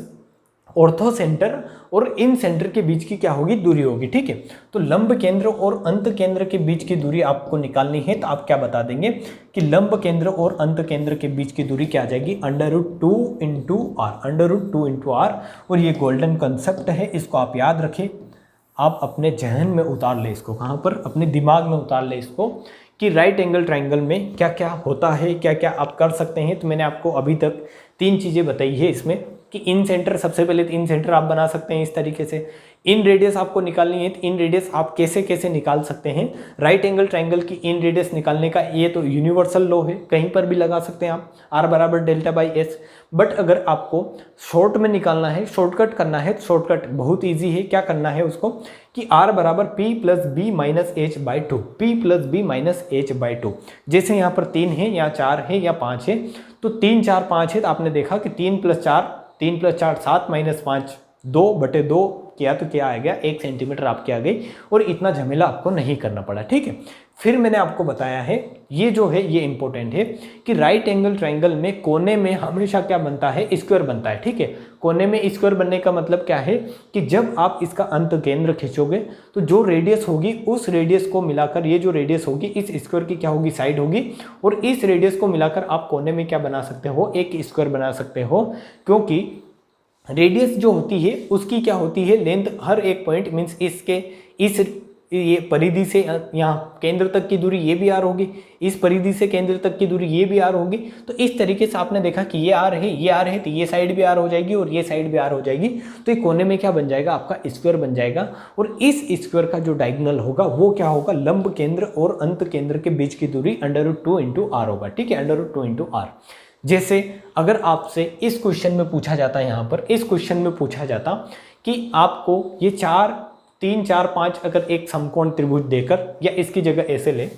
ऑर्थो सेंटर और इन सेंटर के बीच की क्या होगी, दूरी होगी। ठीक है, तो लंब केंद्र और अंत केंद्र के बीच की दूरी आपको निकालनी है, तो आप क्या बता देंगे कि लंब केंद्र और अंत केंद्र के बीच की दूरी क्या आ जाएगी, √2 इंटू आर, √2 इंटू आर। और ये गोल्डन कंसेप्ट है, इसको आप याद रखें, आप अपने जहन में उतार ले इसको, कहाँ पर, अपने दिमाग में उतार ले इसको, कि राइट एंगल ट्राइंगल में क्या क्या होता है, क्या क्या आप कर सकते हैं। तो मैंने आपको अभी तक 3 चीज़ें बताई है इसमें, कि इन सेंटर, सबसे पहले इन सेंटर आप बना सकते हैं इस तरीके से। इन रेडियस आपको निकालनी है, तो इन रेडियस आप कैसे कैसे निकाल सकते हैं। राइट एंगल ट्राइंगल की इन रेडियस निकालने का ये तो यूनिवर्सल लॉ है, कहीं पर भी लगा सकते हैं आप, R बराबर डेल्टा बाई एस। बट अगर आपको शॉर्ट में निकालना है, शॉर्टकट करना है, तो शॉर्टकट बहुत ईजी है। क्या करना है उसको, कि R बराबर P plus B minus H by 2, P plus B minus H by 2। जैसे यहाँ पर 3 है या 4 है या 5 है, तो 3 4 5 है, तो आपने देखा कि 3 + 4 7 - 5 2/2 किया, तो क्या आ गया, 1 सेंटीमीटर आपके आ गई, और इतना झमेला आपको नहीं करना पड़ा। ठीक है, फिर मैंने आपको बताया है, ये जो है ये इंपॉर्टेंट है, कि राइट एंगल ट्राइंगल में कोने में हमेशा क्या बनता है, स्क्वायर बनता है। ठीक है, कोने में स्क्वायर बनने का मतलब क्या है, कि जब आप इसका अंत केंद्र खींचोगे, तो जो रेडियस होगी उस रेडियस को मिलाकर, ये जो रेडियस होगी इस स्क्वायर की क्या होगी, साइड होगी, और इस रेडियस को मिलाकर आप कोने में क्या बना सकते हो, एक स्क्वायर बना सकते हो। क्योंकि रेडियस जो होती है उसकी क्या होती है, लेंथ, हर एक पॉइंट मीन्स इसके इस ये परिधि से यहाँ केंद्र तक की दूरी ये भी आर होगी, इस परिधि से केंद्र तक की दूरी ये भी आर होगी। तो इस तरीके से आपने देखा कि ये आर है, ये आर है, तो ये साइड भी आर हो जाएगी और ये साइड भी आर हो जाएगी। तो ये कोने में क्या बन जाएगा, आपका स्क्वायर बन जाएगा। और इस स्क्वायर का जो डायगोनल होगा वो क्या होगा, लंब केंद्र और अंत केंद्र के बीच की दूरी √2 इंटू आर होगा। ठीक है, √2 इंटू आर। जैसे अगर आपसे इस क्वेश्चन में पूछा जाता है, यहाँ पर इस क्वेश्चन में पूछा जाता कि आपको ये 3 4 5 अगर एक समकोण त्रिभुज देकर, या इसकी जगह ऐसे ले,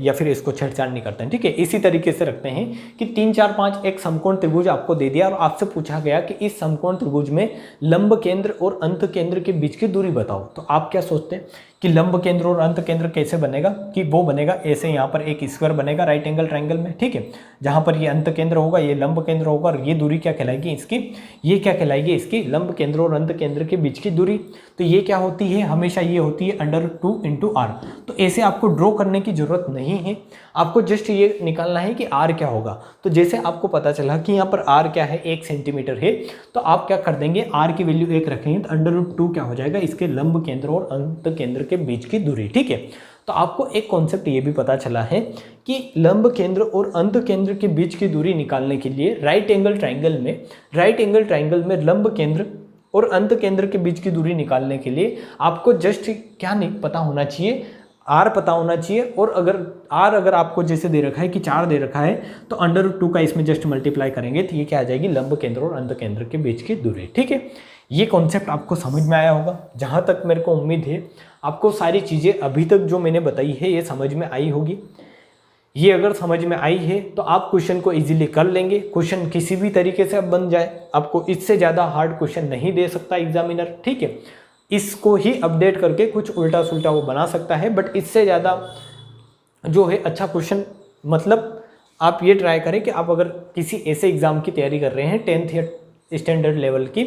या फिर इसको छेड़छाड़ नहीं करते हैं। ठीक है, इसी तरीके से रखते हैं कि 3 4 5 एक समकोण त्रिभुज आपको दे दिया, और आपसे पूछा गया कि इस समकोण त्रिभुज में लंब केंद्र और अंत केंद्र के बीच की दूरी बताओ। तो आप क्या सोचते हैं कि लंब केंद्र और अंत केंद्र कैसे बनेगा, कि वो बनेगा ऐसे, यहाँ पर एक स्क्वायर बनेगा राइट एंगल ट्राइंगल में। ठीक है, जहाँ पर ये अंत केंद्र होगा, ये लंब केंद्र होगा, और ये दूरी क्या कहलाएगी इसकी, ये क्या कहलाएगी इसकी, लंब केंद्र और अंत केंद्र के बीच की दूरी। तो ये क्या होती है, हमेशा ये होती है √2 इंटू आर। तो ऐसे आपको ड्रॉ करने की जरूरत नहीं है, आपको जस्ट ये निकालना है कि आर क्या होगा। तो जैसे आपको पता चला कि यहाँ पर आर क्या है, 1 सेंटीमीटर है, तो आप क्या कर देंगे, आर की वैल्यू 1 रखेंगे, तो √2 क्या हो जाएगा, इसके लंब केंद्र और अंत केंद्र के बीच की दूरी। ठीक है, तो आपको एक कॉन्सेप्ट ये भी पता चला है कि लंब केंद्र और अंत केंद्र के बीच की दूरी निकालने के लिए राइट एंगल ट्राइंगल में लंब केंद्र और अंत केंद्र के बीच की दूरी निकालने के लिए आपको जस्ट क्या नहीं पता होना चाहिए, आर पता होना चाहिए। और अगर आपको जैसे दे रखा है कि 4 दे रखा है, तो √2 का इसमें जस्ट मल्टीप्लाई करेंगे, तो ये क्या आ जाएगी, लंब केंद्र और अंत केंद्र के बीच की दूरी। ठीक है, ये कॉन्सेप्ट आपको समझ में आया होगा। जहाँ तक मेरे को उम्मीद है आपको सारी चीज़ें अभी तक जो मैंने बताई है ये समझ में आई होगी। ये अगर समझ में आई है तो आप क्वेश्चन को इजीली कर लेंगे। क्वेश्चन किसी भी तरीके से अब बन जाए, आपको इससे ज़्यादा हार्ड क्वेश्चन नहीं दे सकता एग्जामिनर। ठीक है, इसको ही अपडेट करके कुछ उल्टा सुल्टा वो बना सकता है, बट इससे ज़्यादा जो है अच्छा क्वेश्चन, मतलब आप ये ट्राई करें कि आप अगर किसी ऐसे एग्ज़ाम की तैयारी कर रहे हैं 10th या स्टैंडर्ड लेवल की,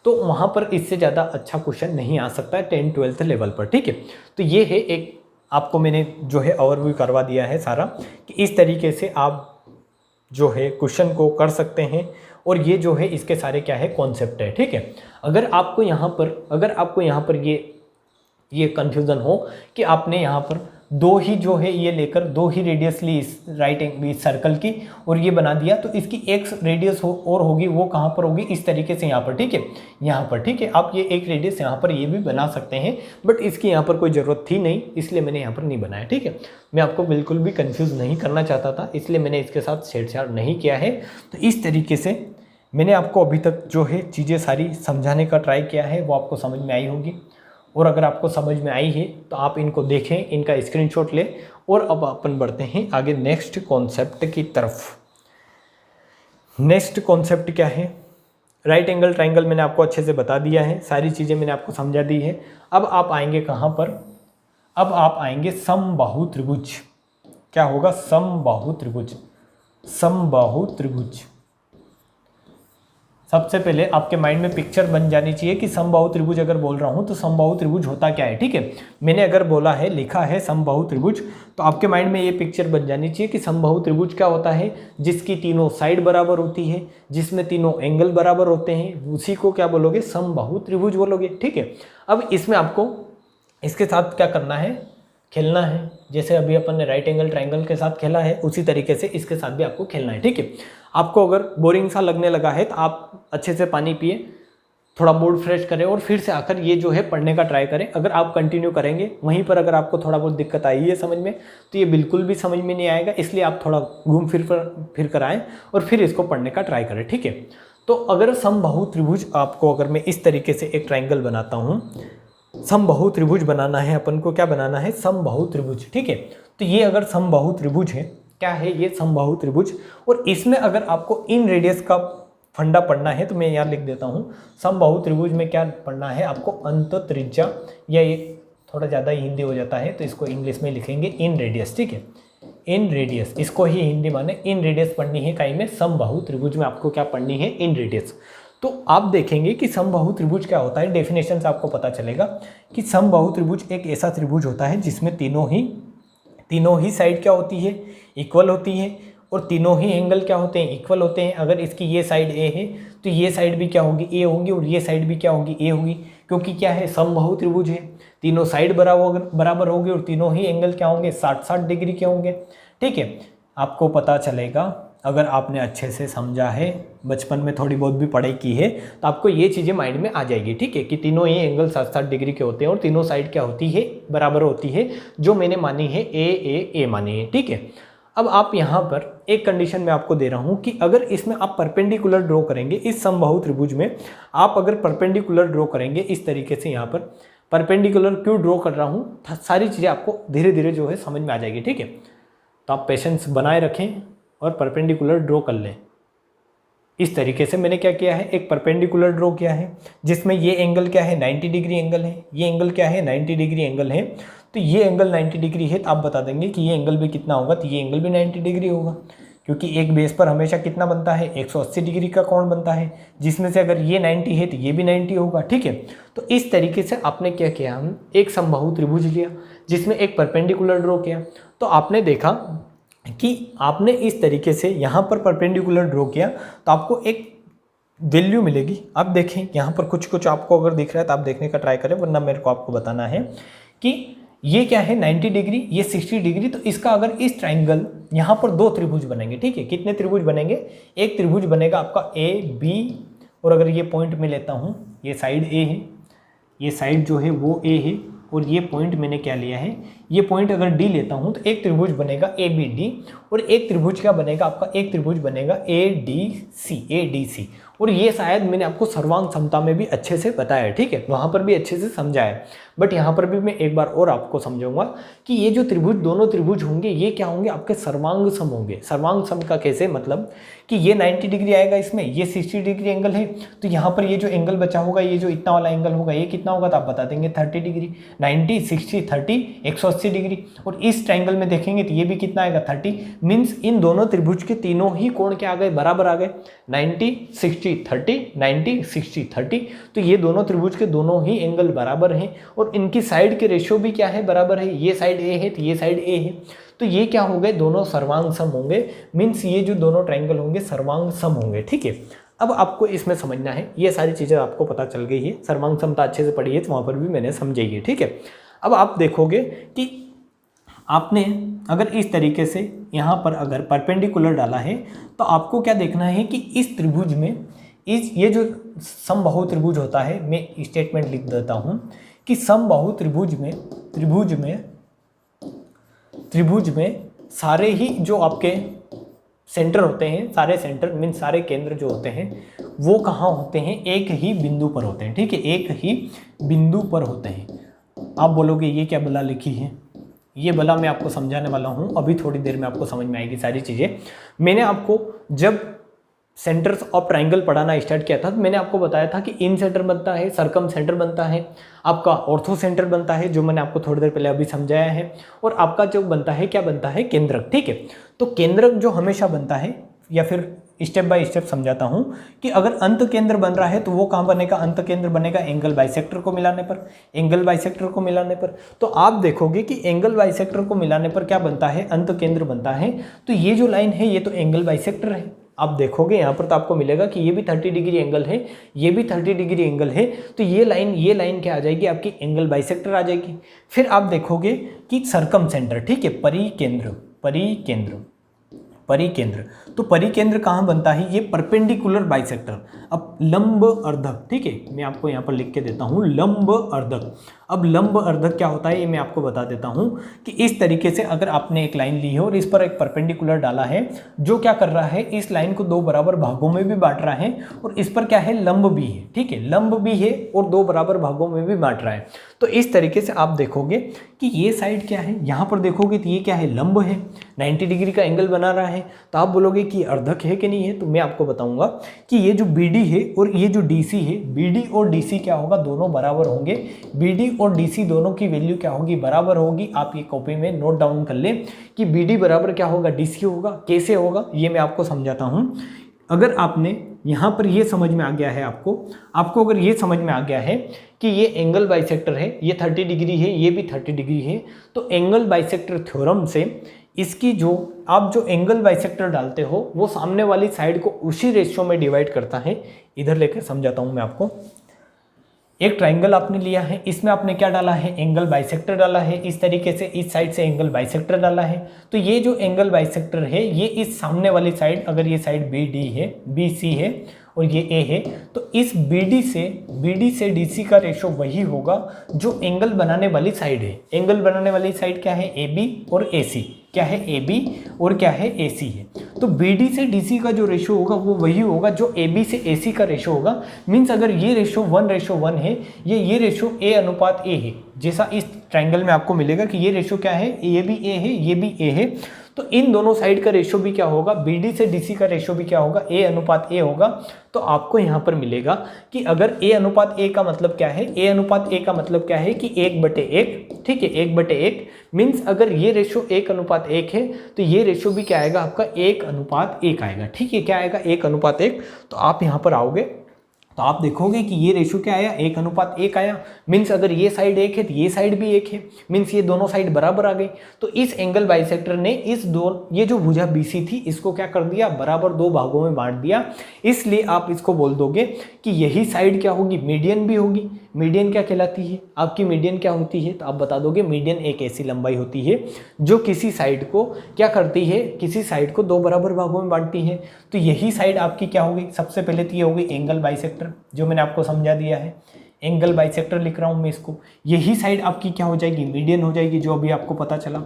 तो वहाँ पर इससे ज़्यादा अच्छा क्वेश्चन नहीं आ सकता है 10th 12th लेवल पर। ठीक है, तो ये है एक आपको मैंने जो है ओवरव्यू करवा दिया है सारा, कि इस तरीके से आप जो है क्वेश्चन को कर सकते हैं, और ये जो है इसके सारे क्या है कॉन्सेप्ट है। ठीक है, अगर आपको यहाँ पर ये कन्फ्यूज़न हो कि आपने यहाँ पर 2 ही जो है ये लेकर 2 ही रेडियस ली इस राइट एंगल सर्कल की, और ये बना दिया, तो इसकी एक रेडियस और होगी, वो कहाँ पर होगी, इस तरीके से यहाँ पर। ठीक है, यहाँ पर। ठीक है, आप ये एक रेडियस यहाँ पर ये भी बना सकते हैं, बट इसकी यहाँ पर कोई ज़रूरत थी नहीं, इसलिए मैंने यहाँ पर नहीं बनाया। ठीक है, मैं आपको बिल्कुल भी कंफ्यूज नहीं करना चाहता था, इसलिए मैंने इसके साथ छेड़छाड़ नहीं किया है। तो इस तरीके से मैंने आपको अभी तक जो है चीज़ें सारी समझाने का ट्राई किया है, वो आपको समझ में आई होगी। और अगर आपको समझ में आई है तो आप इनको देखें, इनका स्क्रीनशॉट लें, और अब अपन बढ़ते हैं आगे नेक्स्ट कॉन्सेप्ट की तरफ। नेक्स्ट कॉन्सेप्ट क्या है, राइट एंगल ट्राइंगल मैंने आपको अच्छे से बता दिया है, सारी चीज़ें मैंने आपको समझा दी है। अब आप आएंगे कहाँ पर, अब आप आएंगे समबाहु त्रिभुज। क्या होगा, समबाहु त्रिभुज। समबाहु त्रिभुज, सबसे पहले आपके माइंड में पिक्चर बन जानी चाहिए कि समबाहु त्रिभुज अगर बोल रहा हूं तो समबाहु त्रिभुज होता क्या है। ठीक है, मैंने अगर बोला है, लिखा है समबाहु त्रिभुज, तो आपके माइंड में ये पिक्चर बन जानी चाहिए कि समबाहु त्रिभुज क्या होता है, जिसकी तीनों साइड बराबर होती है, जिसमें तीनों एंगल बराबर होते हैं, उसी को क्या बोलोगे, समबाहु त्रिभुज बोलोगे। ठीक है, अब इसमें आपको इसके साथ क्या करना है, खेलना है। जैसे अभी अपन ने राइट एंगल ट्राइंगल के साथ खेला है, उसी तरीके से इसके साथ भी आपको खेलना है। ठीक है, आपको अगर बोरिंग सा लगने लगा है तो आप अच्छे से पानी पिए, थोड़ा मूड फ्रेश करें और फिर से आकर ये जो है पढ़ने का ट्राई करें। अगर आप कंटिन्यू करेंगे, वहीं पर अगर आपको थोड़ा बहुत दिक्कत आई है समझ में, तो ये बिल्कुल भी समझ में नहीं आएगा। इसलिए आप थोड़ा घूम फिर कर आएँ और फिर इसको पढ़ने का ट्राई करें। ठीक है, तो अगर समबाहु त्रिभुज आपको, अगर मैं इस तरीके से एक ट्राइंगल बनाता हूँ, समबाहु त्रिभुज बनाना है अपन को, क्या बनाना है, समबाहु त्रिभुज। ठीक है, तो ये अगर समबाहु त्रिभुज है, क्या है ये समबाहु त्रिभुज, और इसमें अगर आपको इन रेडियस का फंडा पढ़ना है तो मैं यहाँ लिख देता हूँ, समबाहु त्रिभुज में क्या पढ़ना है आपको, अंत त्रिज्या, या ये थोड़ा ज़्यादा ही हिंदी हो जाता है तो इसको इंग्लिश में लिखेंगे इन रेडियस। ठीक है, इन रेडियस, इसको ही हिंदी माने इन रेडियस पढ़नी है। कहीं में समबाहु त्रिभुज में आपको क्या पढ़नी है, इन रेडियस। तो आप देखेंगे कि समबाहु त्रिभुज क्या होता है, डेफिनेशन से आपको पता चलेगा कि समबाहु त्रिभुज एक ऐसा त्रिभुज होता है जिसमें तीनों ही साइड क्या होती है, इक्वल होती है, और तीनों ही एंगल क्या होते हैं, इक्वल होते हैं। अगर इसकी ये साइड ए है तो ये साइड भी क्या होगी, ए होगी, और ये साइड भी क्या होगी, ए होगी, क्योंकि क्या है, समबाहु त्रिभुज है, तीनों साइड बराबर होगी और तीनों ही एंगल क्या होंगे, 60-60 डिग्री के होंगे। ठीक है, आपको पता चलेगा अगर आपने अच्छे से समझा है, बचपन में थोड़ी बहुत भी पढ़ाई की है, तो आपको ये चीज़ें माइंड में आ जाएगी। ठीक है, कि तीनों ही एंगल 60-60 डिग्री के होते हैं और तीनों साइड क्या होती है, बराबर होती है, जो मैंने मानी है ए मानी है। ठीक है, अब आप यहाँ पर एक कंडीशन में आपको दे रहा हूँ कि अगर इसमें आप परपेंडिकुलर ड्रॉ करेंगे, इस समबाहु त्रिभुज में आप अगर परपेंडिकुलर ड्रॉ करेंगे इस तरीके से, यहाँ पर परपेंडिकुलर क्यों ड्रॉ कर रहा हूँ, सारी चीज़ें आपको धीरे धीरे जो है समझ में आ जाएगी। ठीक है, तो आप पेशेंस बनाए रखें और परपेंडिकुलर ड्रॉ कर लें। इस तरीके से मैंने क्या किया है, एक परपेंडिकुलर ड्रॉ किया है जिसमें ये एंगल क्या है, 90 डिग्री एंगल है, ये एंगल क्या है, 90 डिग्री एंगल है। तो ये एंगल 90 डिग्री है, तो आप बता देंगे कि ये एंगल भी कितना होगा, तो ये एंगल भी 90 डिग्री होगा, क्योंकि एक बेस पर हमेशा कितना बनता है, 180 डिग्री का कोण बनता है, जिसमें से अगर ये 90 है तो ये भी 90 होगा। ठीक है, तो इस तरीके से आपने क्या किया, हम एक समबाहु त्रिभुज लिया जिसमें एक परपेंडिकुलर ड्रॉ किया। तो आपने देखा कि आपने इस तरीके से यहाँ पर परपेंडिकुलर ड्रॉ किया तो आपको एक वैल्यू मिलेगी। अब देखें यहाँ पर कुछ आपको अगर दिख रहा है तो आप देखने का ट्राई करें, वरना मेरे को आपको बताना है कि ये क्या है, 90 डिग्री, ये 60 डिग्री। तो इसका अगर इस ट्राइंगल यहाँ पर दो त्रिभुज बनेंगे। ठीक है, कितने त्रिभुज बनेंगे, एक त्रिभुज बनेगा आपका ए बी, और अगर ये पॉइंट में लेता हूँ, ये साइड ए है, ये साइड जो है वो ए है, और ये पॉइंट मैंने क्या लिया है, ये पॉइंट अगर डी लेता हूँ तो एक त्रिभुज बनेगा ए बी डी, और एक त्रिभुज क्या बनेगा आपका, एक त्रिभुज बनेगा ए डी सी। और ये शायद मैंने आपको सर्वांग समता में भी अच्छे से बताया है। ठीक है, वहाँ पर भी अच्छे से समझाया है, बट यहाँ पर भी मैं एक बार और आपको समझाऊंगा कि ये जो त्रिभुज, दोनों त्रिभुज होंगे, ये क्या होंगे, आपके सर्वांग सम होंगे। सर्वांग सम का कैसे, मतलब कि ये 90 डिग्री आएगा इसमें, ये 60 डिग्री एंगल है, तो यहाँ पर ये जो एंगल बचा होगा, ये जो इतना वाला एंगल होगा, ये कितना होगा, तो आप बता देंगे 30 डिग्री। 90 60 30 180 डिग्री। और इस ट्राइंगल में देखेंगे तो ये भी कितना आएगा, 30। मीन्स इन दोनों त्रिभुज के तीनों ही कोण क्या आ गए, बराबर आ गए, 90 60 30 90 60 30। तो ये दोनों त्रिभुज के दोनों ही एंगल बराबर हैं, और इनकी साइड के रेशियो भी क्या है, बराबर है। ये साइड ए है तो ये साइड ए है, तो ये क्या हो गए, दोनों सर्वांग सम होंगे। मीन्स ये जो दोनों ट्राइंगल होंगे सर्वांग सम होंगे। ठीक है, अब आपको इसमें समझना है, ये सारी चीज़ें आपको पता चल गई है, सर्वांग समता अच्छे से पढ़ी है तो वहाँ पर भी मैंने समझाई है। ठीक है, अब आप देखोगे कि आपने अगर इस तरीके से यहाँ पर अगर परपेंडिकुलर डाला है, तो आपको क्या देखना है कि इस त्रिभुज में, ये जो समबाहु त्रिभुज होता है, मैं स्टेटमेंट लिख देता हूँ कि समबाहु त्रिभुज में सारे ही जो आपके सेंटर होते हैं, सारे सेंटर मीन सारे केंद्र जो होते हैं वो कहाँ होते हैं, एक ही बिंदु पर होते हैं। ठीक है, एक ही बिंदु पर होते हैं। आप बोलोगे ये क्या बला लिखी है, ये बला मैं आपको समझाने वाला हूँ, अभी थोड़ी देर में आपको समझ में आएगी सारी चीज़ें। मैंने आपको जब सेंटर्स ऑफ ट्राइंगल पढ़ाना स्टार्ट किया था तो मैंने आपको बताया था कि इन सेंटर बनता है, सरकम सेंटर बनता है, आपका ऑर्थो सेंटर बनता है, जो मैंने आपको थोड़ी देर पहले अभी समझाया है, और आपका जो बनता है क्या बनता है, केंद्रक। ठीक है, तो केंद्रक जो हमेशा बनता है, या फिर स्टेप बाय स्टेप समझाता हूं कि अगर अंत केंद्र बन रहा है तो वो कहाँ बनेगा, अंत केंद्र बनेगा एंगल बाइसेक्टर को मिलाने पर, एंगल बाइसेक्टर को मिलाने पर। तो आप देखोगे कि एंगल बाइसेक्टर को मिलाने पर क्या बनता है, अंत केंद्र बनता है। तो ये जो लाइन है ये तो एंगल बाइसेक्टर है। आप देखोगे यहाँ पर तो आपको मिलेगा कि ये भी 30 डिग्री एंगल है, ये भी 30 डिग्री एंगल है। तो ये लाइन क्या आ जाएगी आपकी, एंगल बाइसेक्टर आ जाएगी। फिर आप देखोगे कि सर्कम सेंटर, ठीक है, परिकेंद्र, परिकेंद्र तो परिकेंद्र कहाँ बनता है, ये परपेंडिकुलर बाइसेक्टर। अब लंब अर्धक, ठीक है, मैं आपको यहाँ पर लिख के देता हूँ लंब अर्धक। अब लंब अर्धक क्या होता है ये मैं आपको बता देता हूँ कि इस तरीके से अगर आपने एक लाइन ली है और इस पर एक परपेंडिकुलर डाला है, जो क्या कर रहा है, इस लाइन को दो बराबर भागों में भी बांट रहा है और इस पर क्या है, लंब भी है, ठीक है, लंब भी है और दो बराबर भागों में भी बांट रहा है। तो इस तरीके से आप देखोगे कि ये साइड क्या है, यहाँ पर देखोगे तो ये क्या है, लंब है, 90 डिग्री का एंगल बना रहा है। तो आप बोलोगे कि अर्धक है कि नहीं है, तो मैं आपको बताऊंगा कि ये जो BD है और ये जो DC है, BD और DC क्या होगा, दोनों बराबर होंगे। BD और DC दोनों की वैल्यू क्या होगी, बराबर होगी। आप ये कॉपी में नोट डाउन कर लें कि BD बराबर क्या होगा, DC होगा। कैसे होगा ये मैं आपको समझाता हूँ। अगर आपने यहाँ पर ये समझ में आ गया है, आपको अगर ये समझ में आ गया है कि ये एंगल बाइसेक्टर है, ये 30 डिग्री है, ये भी 30 डिग्री है, तो एंगल बाइसेक्टर थ्योरम से इसकी जो आप जो एंगल बाइसेक्टर डालते हो वो सामने वाली साइड को उसी रेशियो में डिवाइड करता है। इधर लेकर समझाता हूँ मैं आपको। एक ट्राइंगल आपने लिया है, इसमें आपने क्या डाला है, एंगल बाइसेक्टर डाला है। इस तरीके से इस साइड से एंगल बाइसेक्टर डाला है। तो ये जो एंगल बाइसेक्टर है ये इस सामने वाली साइड, अगर ये साइड BD है, BC है और ये A है, तो इस BD से DC का रेशो वही होगा जो एंगल बनाने वाली साइड है। एंगल बनाने वाली साइड क्या है, AB और AC, क्या है, AB और क्या है, AC है। तो BD से DC का जो रेशो होगा वो वही होगा जो AB से AC का रेशो होगा। मीन्स अगर ये रेशो 1:1 है, ये रेशो A अनुपात A है, जैसा इस ट्राइंगल में आपको मिलेगा कि ये रेशो क्या है, ये भी A है, ये भी A है। तो इन दोनों साइड का रेशो भी क्या होगा, BD से DC का रेशो भी क्या होगा, A अनुपात A होगा। तो आपको यहाँ पर मिलेगा कि अगर A अनुपात A का मतलब क्या है, A अनुपात A का मतलब क्या है कि 1/1, ठीक है, 1/1 मीन्स अगर ये रेशो 1:1 है तो ये रेशो भी क्या आएगा आपका, 1:1 आएगा, ठीक है, क्या आएगा, 1:1। तो आप यहाँ पर आओगे तो आप देखोगे कि ये रेशो क्या आया, 1:1 आया। मीन्स अगर ये साइड 1 है तो ये साइड भी 1 है, मीन्स ये दोनों साइड बराबर आ गई। तो इस एंगल बाइसेक्टर ने ये जो भुजा BC थी इसको क्या कर दिया, बराबर दो भागों में बांट दिया। इसलिए आप इसको बोल दोगे कि यही साइड क्या होगी, मीडियन भी होगी। मीडियन क्या कहलाती है आपकी, मीडियन क्या होती है, तो आप बता दोगे मीडियन एक ऐसी लंबाई होती है जो किसी साइड को क्या करती है, किसी साइड को दो बराबर भागों में बांटती है। तो यही साइड आपकी क्या होगी, सबसे पहले तो ये होगी एंगल बाइसेक्टर, जो मैंने आपको समझा दिया है, एंगल बाइसेक्टर लिख रहा हूँ मैं इसको। यही साइड आपकी क्या हो जाएगी, मीडियन हो जाएगी, जो अभी आपको पता चला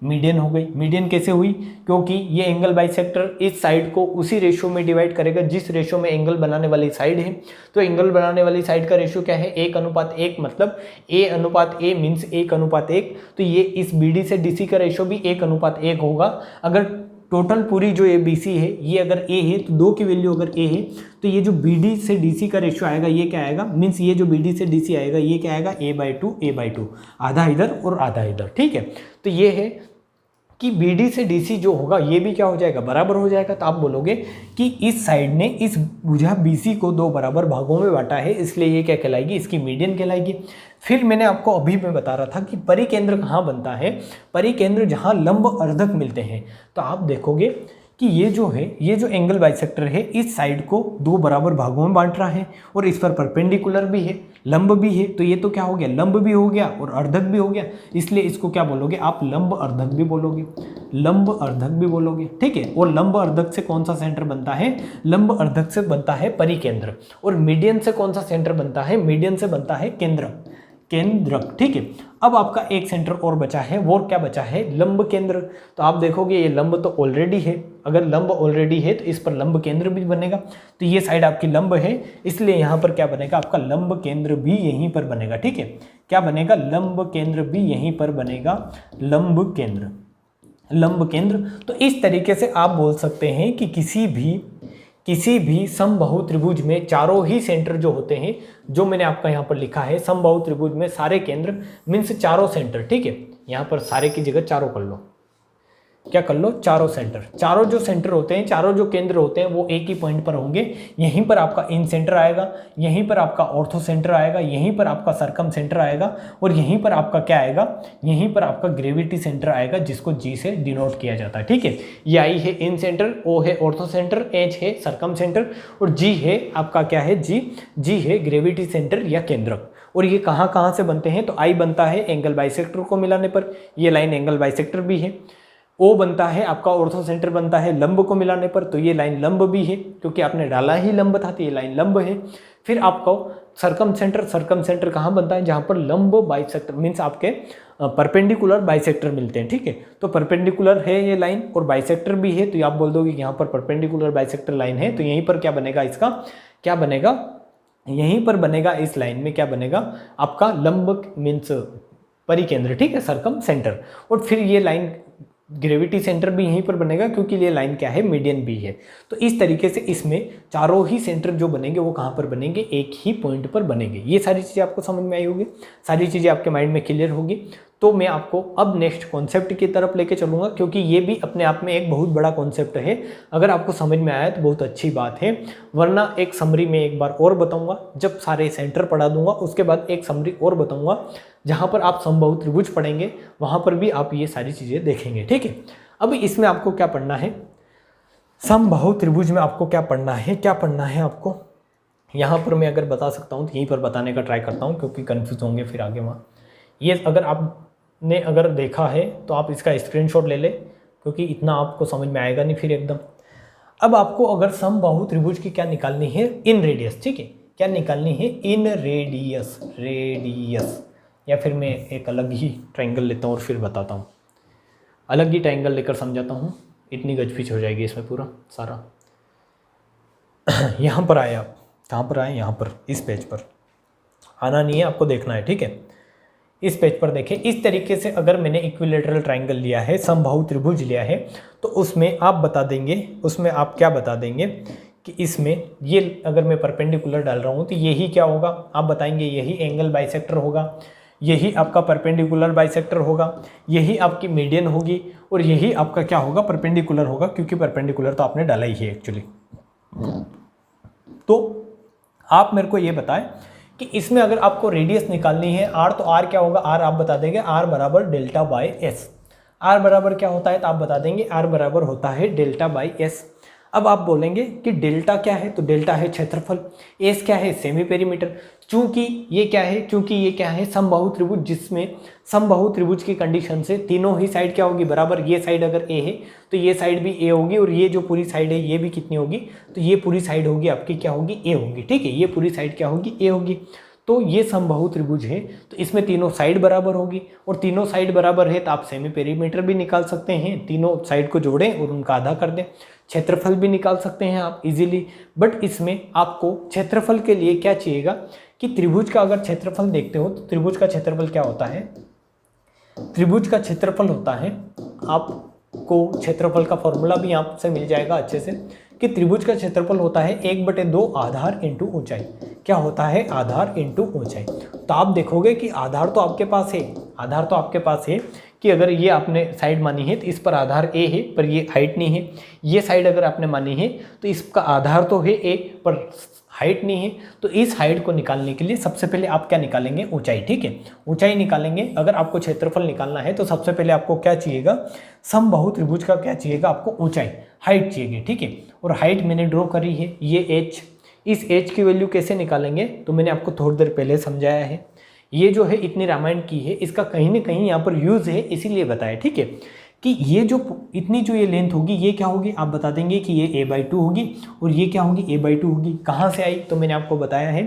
मीडियन हो गई। मीडियन कैसे हुई, क्योंकि ये एंगल बाइसेक्टर इस साइड को उसी रेशो में डिवाइड करेगा जिस रेशो में एंगल बनाने वाली साइड है। तो एंगल बनाने वाली साइड का रेशो क्या है, 1:1, मतलब A/A मीन्स 1:1। तो ये इस BD से DC का रेशो भी 1:1 होगा। अगर टोटल पूरी जो ये BC है ये अगर A है तो 2 की वैल्यू अगर A है तो ये जो BD से DC का रेशियो आएगा ये क्या आएगा, मीन्स ये जो BD से DC आएगा ये क्या आएगा, A/2, आधा इधर और आधा इधर, ठीक है। तो ये है कि BD से DC जो होगा ये भी क्या हो जाएगा, बराबर हो जाएगा। तो आप बोलोगे कि इस साइड ने इस भुजा BC को दो बराबर भागों में बांटा है, इसलिए ये क्या कहलाएगी, इसकी मीडियन कहलाएगी। फिर मैंने आपको अभी मैं बता रहा था कि परिकेंद्र कहाँ बनता है, परिकेंद्र जहाँ लंब अर्धक मिलते हैं। तो आप देखोगे कि ये जो है, ये जो एंगल बाइसेक्टर है इस साइड को दो बराबर भागों में बांट रहा है और इस पर परपेंडिकुलर भी है, लंब भी है। तो ये तो क्या हो गया, लंब भी हो गया और अर्धक भी हो गया, इसलिए इसको क्या बोलोगे आप, लंब अर्धक भी बोलोगे, लंब अर्धक भी बोलोगे, ठीक है। और लंब अर्धक से कौन सा सेंटर बनता है, लंब अर्धक से बनता है परिकेंद्र। और मीडियन से कौन सा सेंटर बनता है, मीडियन से बनता है केंद्रक, ठीक है। अब आपका एक सेंटर और बचा है, वो क्या बचा है, लंब केंद्र। तो आप देखोगे ये लंब तो ऑलरेडी है, अगर लंब ऑलरेडी है तो इस पर लंब केंद्र भी बनेगा। तो ये साइड आपकी लंब है, इसलिए यहाँ पर क्या बनेगा आपका, लंब केंद्र भी यहीं पर बनेगा, ठीक है। क्या बनेगा, लंब केंद्र भी यहीं पर बनेगा, लंब केंद्र। तो इस तरीके से आप बोल सकते हैं कि किसी भी समबाहु त्रिभुज में चारों ही सेंटर जो होते हैं, जो मैंने आपका यहाँ पर लिखा है, समबाहु त्रिभुज में सारे केंद्र मीन्स चारों सेंटर, ठीक है। यहाँ पर सारे की जगह चारों कर लो, क्या कर लो, चारों सेंटर, चारों जो सेंटर होते हैं, चारों जो केंद्र होते हैं वो एक ही पॉइंट पर होंगे। यहीं पर आपका इन सेंटर आएगा, यहीं पर आपका ऑर्थो सेंटर आएगा, यहीं पर आपका सरकम सेंटर आएगा और यहीं पर आपका क्या आएगा, यहीं पर आपका ग्रेविटी सेंटर आएगा, जिसको जी से डिनोट किया जाता है। ठीक है, ये आई है इन सेंटर, ओ है ऑर्थो सेंटर, एच है सरकम सेंटर और जी है आपका क्या है, जी है ग्रेविटी सेंटर या केंद्रक। और ये कहाँ से बनते हैं, तो आई बनता है एंगल बाइसेक्टर को मिलाने पर, ये लाइन एंगल बाइसेक्टर भी है। ओ बनता है आपका ऑर्थो सेंटर बनता है लंब को मिलाने पर, तो ये लाइन लंब भी है क्योंकि आपने डाला ही लंब था, तो ये लाइन लंब है। फिर आपको सरकम सेंटर कहाँ बनता है, जहाँ पर लंब बाइसेक्टर मीन्स आपके परपेंडिकुलर बाइसेक्टर मिलते हैं। ठीक है, तो परपेंडिकुलर है ये लाइन और बाइसेक्टर भी है, तो आप बोल दोगे कि यहाँ पर परपेंडिकुलर बाइसेक्टर लाइन है, तो यहीं पर क्या बनेगा, इसका क्या बनेगा, यहीं पर बनेगा इस लाइन में क्या बनेगा आपका लंब मीन्स परिकेंद्र। ठीक है, सरकम सेंटर। और फिर ये लाइन ग्रेविटी सेंटर भी यहीं पर बनेगा क्योंकि ये लाइन क्या है, मीडियन भी है। तो इस तरीके से इसमें चारों ही सेंटर जो बनेंगे वो कहाँ पर बनेंगे, एक ही पॉइंट पर बनेंगे। ये सारी चीज़ें आपको समझ में आई होगी, सारी चीज़ें आपके माइंड में क्लियर होगी। तो मैं आपको अब नेक्स्ट कॉन्सेप्ट की तरफ लेके चलूँगा क्योंकि ये भी अपने आप में एक बहुत बड़ा कॉन्सेप्ट है। अगर आपको समझ में आया तो बहुत अच्छी बात है, वरना एक समरी में एक बार और बताऊँगा, जब सारे सेंटर पढ़ा दूंगा उसके बाद एक समरी और बताऊँगा, जहाँ पर आप समबाहु त्रिभुज पढ़ेंगे वहाँ पर भी आप ये सारी चीज़ें देखेंगे। ठीक है, अब इसमें आपको क्या पढ़ना है, समबाहु त्रिभुज में आपको क्या पढ़ना है आपको यहाँ पर मैं अगर बता सकता हूँ तो यहीं पर बताने का ट्राई करता हूँ क्योंकि कन्फ्यूज होंगे फिर आगे वहाँ। ये अगर आपने अगर देखा है तो आप इसका स्क्रीनशॉट ले ले क्योंकि इतना आपको समझ में आएगा नहीं फिर एकदम। अब आपको अगर समबाहु त्रिभुज की क्या निकालनी है, इन रेडियस। ठीक है, क्या निकालनी है, इन रेडियस या फिर मैं एक अलग ही ट्रायंगल लेता हूँ और फिर बताता हूँ, अलग ही ट्रायंगल लेकर समझाता हूँ, इतनी गजफिज हो जाएगी इसमें पूरा सारा। यहाँ पर आए आप, कहाँ पर आए, यहाँ पर इस पेज पर आना नहीं है, आपको देखना है। ठीक है, इस पेज पर देखें, इस तरीके से अगर मैंने इक्विलेटरल ट्रायंगल लिया है, समबाहु त्रिभुज लिया है, तो उसमें आप बता देंगे, उसमें आप क्या बता देंगे कि इसमें ये अगर मैं परपेंडिकुलर डाल रहा हूँ तो यही क्या होगा, आप बताएंगे यही एंगल बाइसेक्टर होगा, यही आपका परपेंडिकुलर बाइसेक्टर होगा, यही आपकी मीडियन होगी और यही आपका क्या होगा, परपेंडिकुलर होगा, क्योंकि परपेंडिकुलर तो आपने डाला ही है एक्चुअली। तो आप मेरे को ये बताएं कि इसमें अगर आपको रेडियस निकालनी है r, तो r क्या होगा, r आप बता देंगे r बराबर डेल्टा बाई एस। r बराबर क्या होता है तो आप बता देंगे r बराबर होता है डेल्टा बाई एस। अब आप बोलेंगे कि डेल्टा क्या है, तो डेल्टा है क्षेत्रफल, एस क्या है, सेमी पेरीमीटर। चूंकि ये क्या है, क्योंकि ये क्या है, समबाहु त्रिभुज, जिसमें समबाहु त्रिभुज की कंडीशन से तीनों ही साइड क्या होगी, बराबर। ये साइड अगर ए है तो ये साइड भी ए होगी और ये जो पूरी साइड है ये भी कितनी होगी, तो ये पूरी साइड होगी आपकी क्या होगी, ए होगी। ठीक है, ये पूरी साइड क्या होगी, ए होगी। तो ये समबाहु त्रिभुज है तो इसमें तीनों साइड बराबर होगी और तीनों साइड बराबर है तो आप सेमी पेरीमीटर भी निकाल सकते हैं, तीनों साइड को जोड़ें और उनका आधा कर दें। क्षेत्रफल भी निकाल सकते हैं आप इजीली, बट इसमें आपको क्षेत्रफल के लिए क्या चाहिएगा कि त्रिभुज का अगर क्षेत्रफल देखते हो तो त्रिभुज का क्षेत्रफल क्या होता है, त्रिभुज का क्षेत्रफल होता है, आपको क्षेत्रफल का फॉर्मूला भी यहाँ से मिल जाएगा अच्छे से, कि त्रिभुज का क्षेत्रफल होता है 1/2 आधार इंटू ऊंचाई। क्या होता है, आधार इंटू ऊंचाई। तो आप देखोगे कि आधार तो आपके पास है, आधार तो आपके पास है कि अगर ये आपने साइड मानी है तो इस पर आधार ए है पर ये हाइट नहीं है। ये साइड अगर आपने मानी है तो इसका आधार तो है ए पर हाइट नहीं है। तो इस हाइट को निकालने के लिए सबसे पहले आप क्या निकालेंगे, ऊंचाई। ठीक है, ऊंचाई निकालेंगे। अगर आपको क्षेत्रफल निकालना है तो सबसे पहले आपको क्या चाहिएगा, समबाहु त्रिभुज का क्या चाहिएगा, आपको ऊंचाई, हाइट चाहिए। ठीक है, और हाइट मैंने ड्रॉ करी है, ये एच। इस एच की वैल्यू कैसे निकालेंगे तो मैंने आपको थोड़ी देर पहले समझाया है। ये जो है इतनी रामायण की है, इसका कहीं ना कहीं यहाँ पर यूज़ है, इसीलिए बताया। ठीक है, कि ये जो इतनी जो ये लेंथ होगी ये क्या होगी, आप बता देंगे कि ये a/2 होगी और ये क्या होगी, a/2 होगी। कहाँ से आई तो मैंने आपको बताया है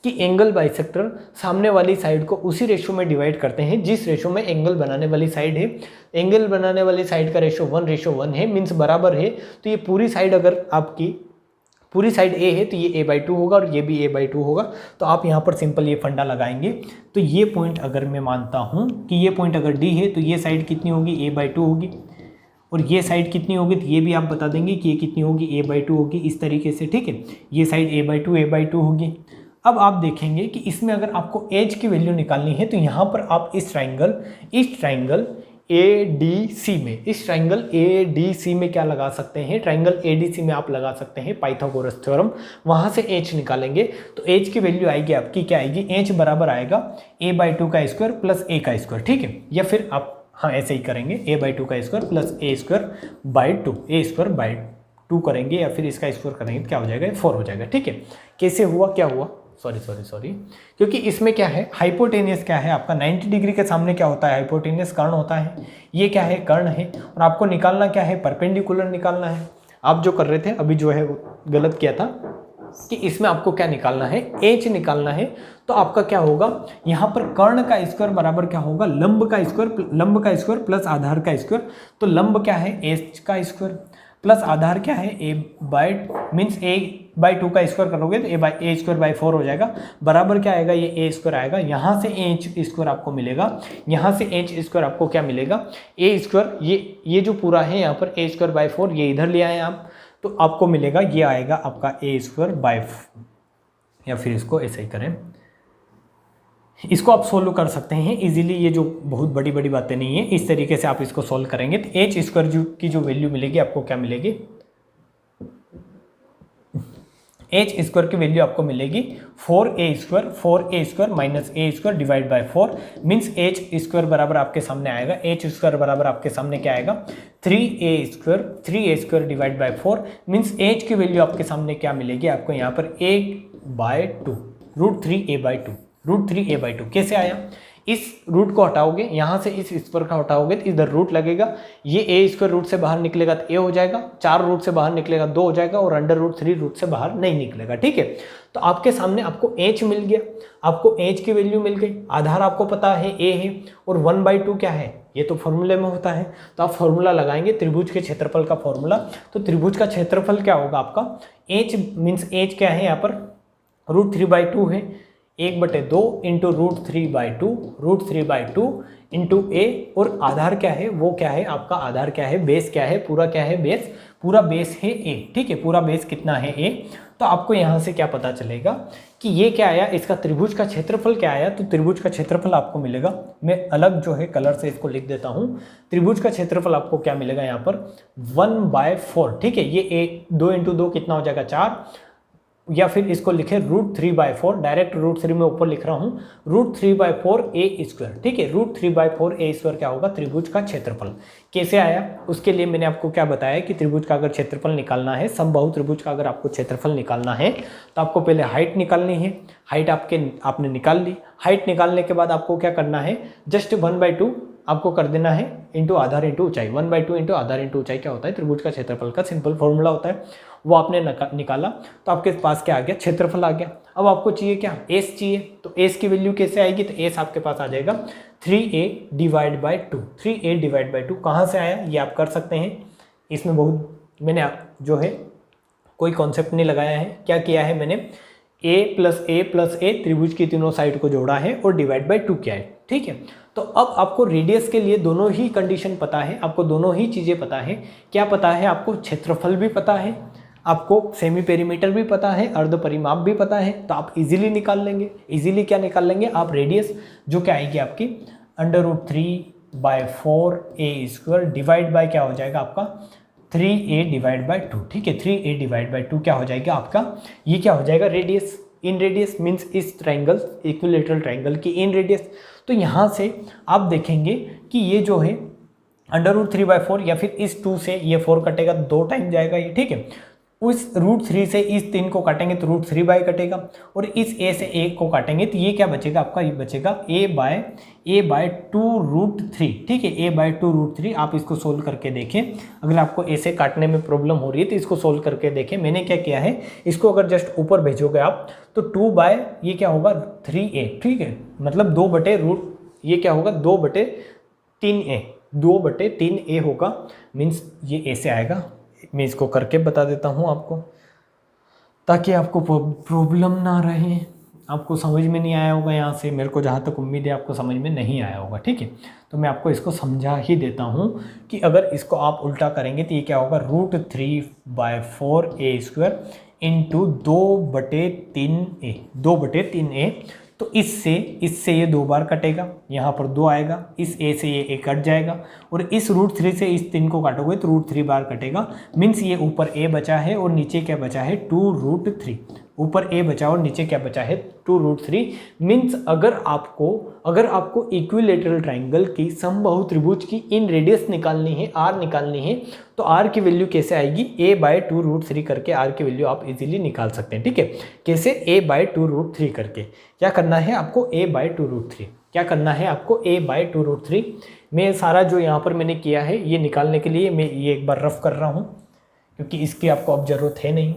कि एंगल बाइसेक्टर सामने वाली साइड को उसी रेशो में डिवाइड करते हैं जिस रेशो में एंगल बनाने वाली साइड है। एंगल बनाने वाली साइड का रेशो 1:1 है, मीन्स बराबर है। तो ये पूरी साइड अगर आपकी पूरी साइड ए है तो ये a/2 होगा और ये भी a/2 होगा। तो आप यहाँ पर सिंपल ये फंडा लगाएंगे। तो ये पॉइंट अगर मैं मानता हूँ कि ये पॉइंट अगर डी है तो ये साइड कितनी होगी, a/2 होगी, और ये साइड कितनी होगी तो ये भी आप बता देंगे कि ये कितनी होगी, a/2 होगी, इस तरीके से। ठीक है, ये साइड a/2 होगी। अब आप देखेंगे कि इसमें अगर आपको एज की वैल्यू निकालनी है तो यहाँ पर आप इस ट्राइंगल ADC में, इस ट्राइंगल ADC में क्या लगा सकते हैं, ट्राइंगल ADC में आप लगा सकते हैं पाइथागोरस थ्योरम। वहाँ से h निकालेंगे तो h की वैल्यू आएगी आपकी, क्या आएगी, h बराबर आएगा a/2 का स्क्वायर प्लस a का स्क्वायर, ठीक है। या फिर आप हाँ ऐसे ही करेंगे, a/2 का square plus a square by 2, a square by 2 करेंगे या फिर इसका स्क्वायर करेंगे तो क्या हो जाएगा, 4 हो जाएगा, ठीक है। कैसे हुआ, क्या हुआ, सॉरी, क्योंकि इसमें क्या है, हाइपोटेनियस क्या है आपका 90 डिग्री के सामने क्या होता है, हाइपोटेनियस कर्ण होता है, ये क्या है, कर्ण है, और आपको निकालना क्या है, परपेंडिकुलर निकालना है। आप जो कर रहे थे अभी जो है वो गलत किया था कि इसमें आपको क्या निकालना है, h निकालना है। तो आपका क्या होगा, यहाँ पर कर्ण का स्क्वायर बराबर क्या होगा, लंब का स्क्वायर प्लस आधार का स्क्वायर। तो लंब क्या है, h का स्क्वायर प्लस आधार क्या है, a/2 का स्क्वायर करोगे तो a स्क्वायर बाई 4 हो जाएगा, बराबर क्या आएगा, ये a स्क्वायर आएगा, यहाँ से h स्क्वायर आपको मिलेगा, यहाँ से h स्क्वायर आपको क्या मिलेगा, a स्क्वायर, ये जो पूरा है यहाँ पर a स्क्वायर बाई 4, ये इधर ले आए आप, तो आपको मिलेगा, ये आएगा आपका a स्क्वायर बाई, या फिर इसको ऐसे ही करें, इसको आप सोल्व कर सकते हैं इजीली, ये जो बहुत बड़ी बड़ी बातें नहीं है, इस तरीके से आप इसको सोल्व करेंगे तो h स्क्वायर की जो वैल्यू मिलेगी आपको क्या मिलेगी, h स्क्वायर की वैल्यू आपको मिलेगी 4a square minus a square divide by 4, means h square बराबर आपके सामने आएगा, h स्क्वायर बराबर आपके सामने क्या आएगा, 3a square divide by 4, means h की वैल्यू आपके सामने क्या मिलेगी आपको यहाँ पर 1/2 √3a/2 कैसे आया, इस रूट को हटाओगे, यहाँ से इस स्क्वायर का हटाओगे तो इधर रूट लगेगा, ये a स्क्वायर रूट से बाहर निकलेगा तो a हो जाएगा, 4 रूट से बाहर निकलेगा 2 हो जाएगा, और √3 रूट से बाहर नहीं निकलेगा, ठीक है। तो आपके सामने आपको h मिल गया, आपको h की वैल्यू मिल गई, आधार आपको पता है a है, और 1/2 क्या है, ये तो फॉर्मूले में होता है, तो आप फॉर्मूला लगाएंगे त्रिभुज के क्षेत्रफल का फॉर्मूला। तो त्रिभुज का क्षेत्रफल क्या होगा आपका, h मीन्स h क्या है यहाँ पर √3/2 है, 1/2 इंटू √3/2 इंटू a, और आधार क्या है, वो क्या है आपका, आधार क्या है, बेस क्या है, पूरा क्या है, पूरा बेस है a, ठीक है, पूरा बेस कितना है a। तो आपको यहाँ से क्या पता चलेगा कि ये क्या आया, इसका त्रिभुज का क्षेत्रफल क्या आया, तो त्रिभुज का क्षेत्रफल आपको मिलेगा, मैं अलग जो है कलर से इसको लिख देता हूँ, त्रिभुज का क्षेत्रफल आपको क्या मिलेगा यहाँ पर 1/4, ठीक है, ये 2 इंटू 2 कितना हो जाएगा 4, या फिर इसको लिखे √3/4, डायरेक्ट √3 में ऊपर लिख रहा हूँ, √3/4 a स्क्वायर, ठीक है, √3/4 a स्क्वायर क्या होगा, त्रिभुज का क्षेत्रफल। कैसे आया, उसके लिए मैंने आपको क्या बताया कि त्रिभुज का अगर क्षेत्रफल निकालना है, समबाहु त्रिभुज का अगर आपको क्षेत्रफल निकालना है तो आपको पहले हाइट निकालनी है, हाइट आपने निकाल ली, हाइट निकालने के बाद आपको क्या करना है, जस्ट 1/2 आपको कर देना है इंटू आधार इंटू ऊंचाई, 1/2 इंटू आधार इंटू ऊंचाई क्या होता है, त्रिभुज का क्षेत्रफल का सिंपल फॉर्मूला होता है, वो आपने निकाला तो आपके पास क्या आ गया, क्षेत्रफल आ गया। अब आपको चाहिए क्या, एस चाहिए, तो एस की वैल्यू कैसे आएगी, तो एस आपके पास आ जाएगा 3a डिवाइड बाई 2 कहाँ से आया, ये आप कर सकते हैं, इसमें बहुत मैंने जो है कोई कॉन्सेप्ट नहीं लगाया है, क्या किया है मैंने, a+a+a त्रिभुज की तीनों साइड को जोड़ा है और डिवाइड बाई 2 किया है, ठीक है। तो अब आपको रेडियस के लिए दोनों ही कंडीशन पता है, आपको दोनों ही चीज़ें पता है, क्या पता है, आपको क्षेत्रफल भी पता है, आपको सेमी पेरीमीटर भी पता है, अर्ध परिमाप भी पता है, तो आप इजीली निकाल लेंगे। इजीली क्या निकाल लेंगे आप, रेडियस जो क्या आएगी आपकी √3/4 a स्क्वायर डिवाइड बाय क्या हो जाएगा आपका 3a डिवाइड बाई 2, ठीक है, 3a डिवाइड बाई 2 क्या हो जाएगा आपका, ये क्या हो जाएगा रेडियस, इन रेडियस मीन्स इस ट्राइंगल इक्विलेटरल ट्राइंगल की इन रेडियस। तो यहाँ से आप देखेंगे कि ये जो है √3/4 या फिर इस 2 से ये 4 कटेगा 2 टाइम जाएगा ये, ठीक है, उस √3 से इस 3 को काटेंगे तो √3 कटेगा, और इस a से 1 को काटेंगे तो ये क्या बचेगा आपका, ये बचेगा a/2√3, ठीक है, a/2√3। आप इसको सोल्व करके देखें, अगर आपको a से काटने में प्रॉब्लम हो रही है तो इसको सोल्व करके देखें। मैंने क्या किया है, इसको अगर जस्ट ऊपर भेजोगे आप तो 2 ये क्या होगा 3a, ठीक है, मतलब 2/√, ये क्या होगा 2/3a होगा, मीन्स ये a से आएगा। मैं इसको करके बता देता हूँ आपको, ताकि आपको प्रॉब्लम ना रहे, आपको समझ में नहीं आया होगा यहाँ से, मेरे को जहाँ तक उम्मीद है आपको समझ में नहीं आया होगा, ठीक है। तो मैं आपको इसको समझा ही देता हूँ कि अगर इसको आप उल्टा करेंगे तो ये क्या होगा √3/4 a स्क्वायर इंटू 2/3a तो इससे ये 2 बार कटेगा, यहाँ पर 2 आएगा, इस ए से ये ए कट जाएगा, और इस √3 से इस 3 को काटोगे तो √3 बार कटेगा। मीन्स ये ऊपर ए बचा है और नीचे क्या बचा है 2√3। ऊपर ए बचा और नीचे क्या बचा है 2√3। मीन्स अगर आपको इक्विलेटरल ट्राइंगल की समबाहु त्रिभुज की इन रेडियस निकालनी है, आर निकालनी है, तो आर की वैल्यू कैसे आएगी, a/2√3 करके आर की वैल्यू आप इजीली निकाल सकते हैं। ठीक है, कैसे, a/2√3 करके। क्या करना है आपको, a/2√3। क्या करना है आपको, a/2√3। मैं सारा जो यहाँ पर मैंने किया है ये निकालने के लिए मैं ये एक बार रफ कर रहा हूँ, क्योंकि इसकी आपको अब जरूरत है नहीं।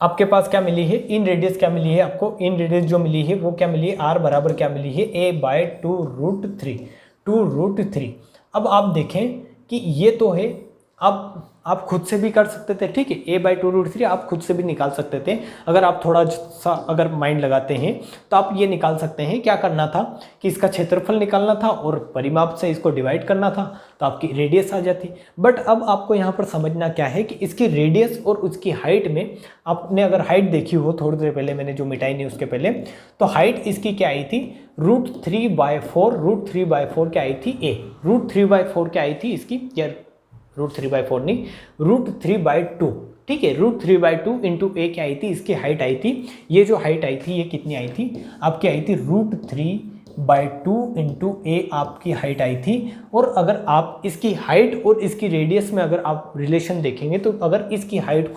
आपके पास क्या मिली है, इन रेडियस क्या मिली है आपको, इन रेडियस जो मिली है वो क्या मिली है, आर बराबर क्या मिली है, a/2√3। अब आप देखें कि ये तो है, आप खुद से भी कर सकते थे। ठीक है, a/2√3 आप खुद से भी निकाल सकते थे। अगर आप थोड़ा सा अगर माइंड लगाते हैं तो आप ये निकाल सकते हैं। क्या करना था कि इसका क्षेत्रफल निकालना था और परिमाप से इसको डिवाइड करना था, तो आपकी रेडियस आ जाती। बट अब आपको यहाँ पर समझना क्या है कि इसकी रेडियस और उसकी हाइट में, आपने अगर हाइट देखी हो थोड़ी देर पहले मैंने जो मिटाई नहीं उसके पहले, तो हाइट इसकी क्या आई थी, √3/4। √3/4 क्या आई थी, a। √3/4 क्या आई थी इसकी, यार √3/4 नहीं, √3/2। ठीक है, √3/2 इंटू a क्या आई थी, इसकी हाइट आई थी। ये जो हाइट आई थी ये कितनी आई थी आपकी, आई थी √3/2 इंटू a आपकी हाइट आई थी। और अगर आप इसकी हाइट और इसकी रेडियस में अगर आप रिलेशन देखेंगे, तो अगर इसकी हाइट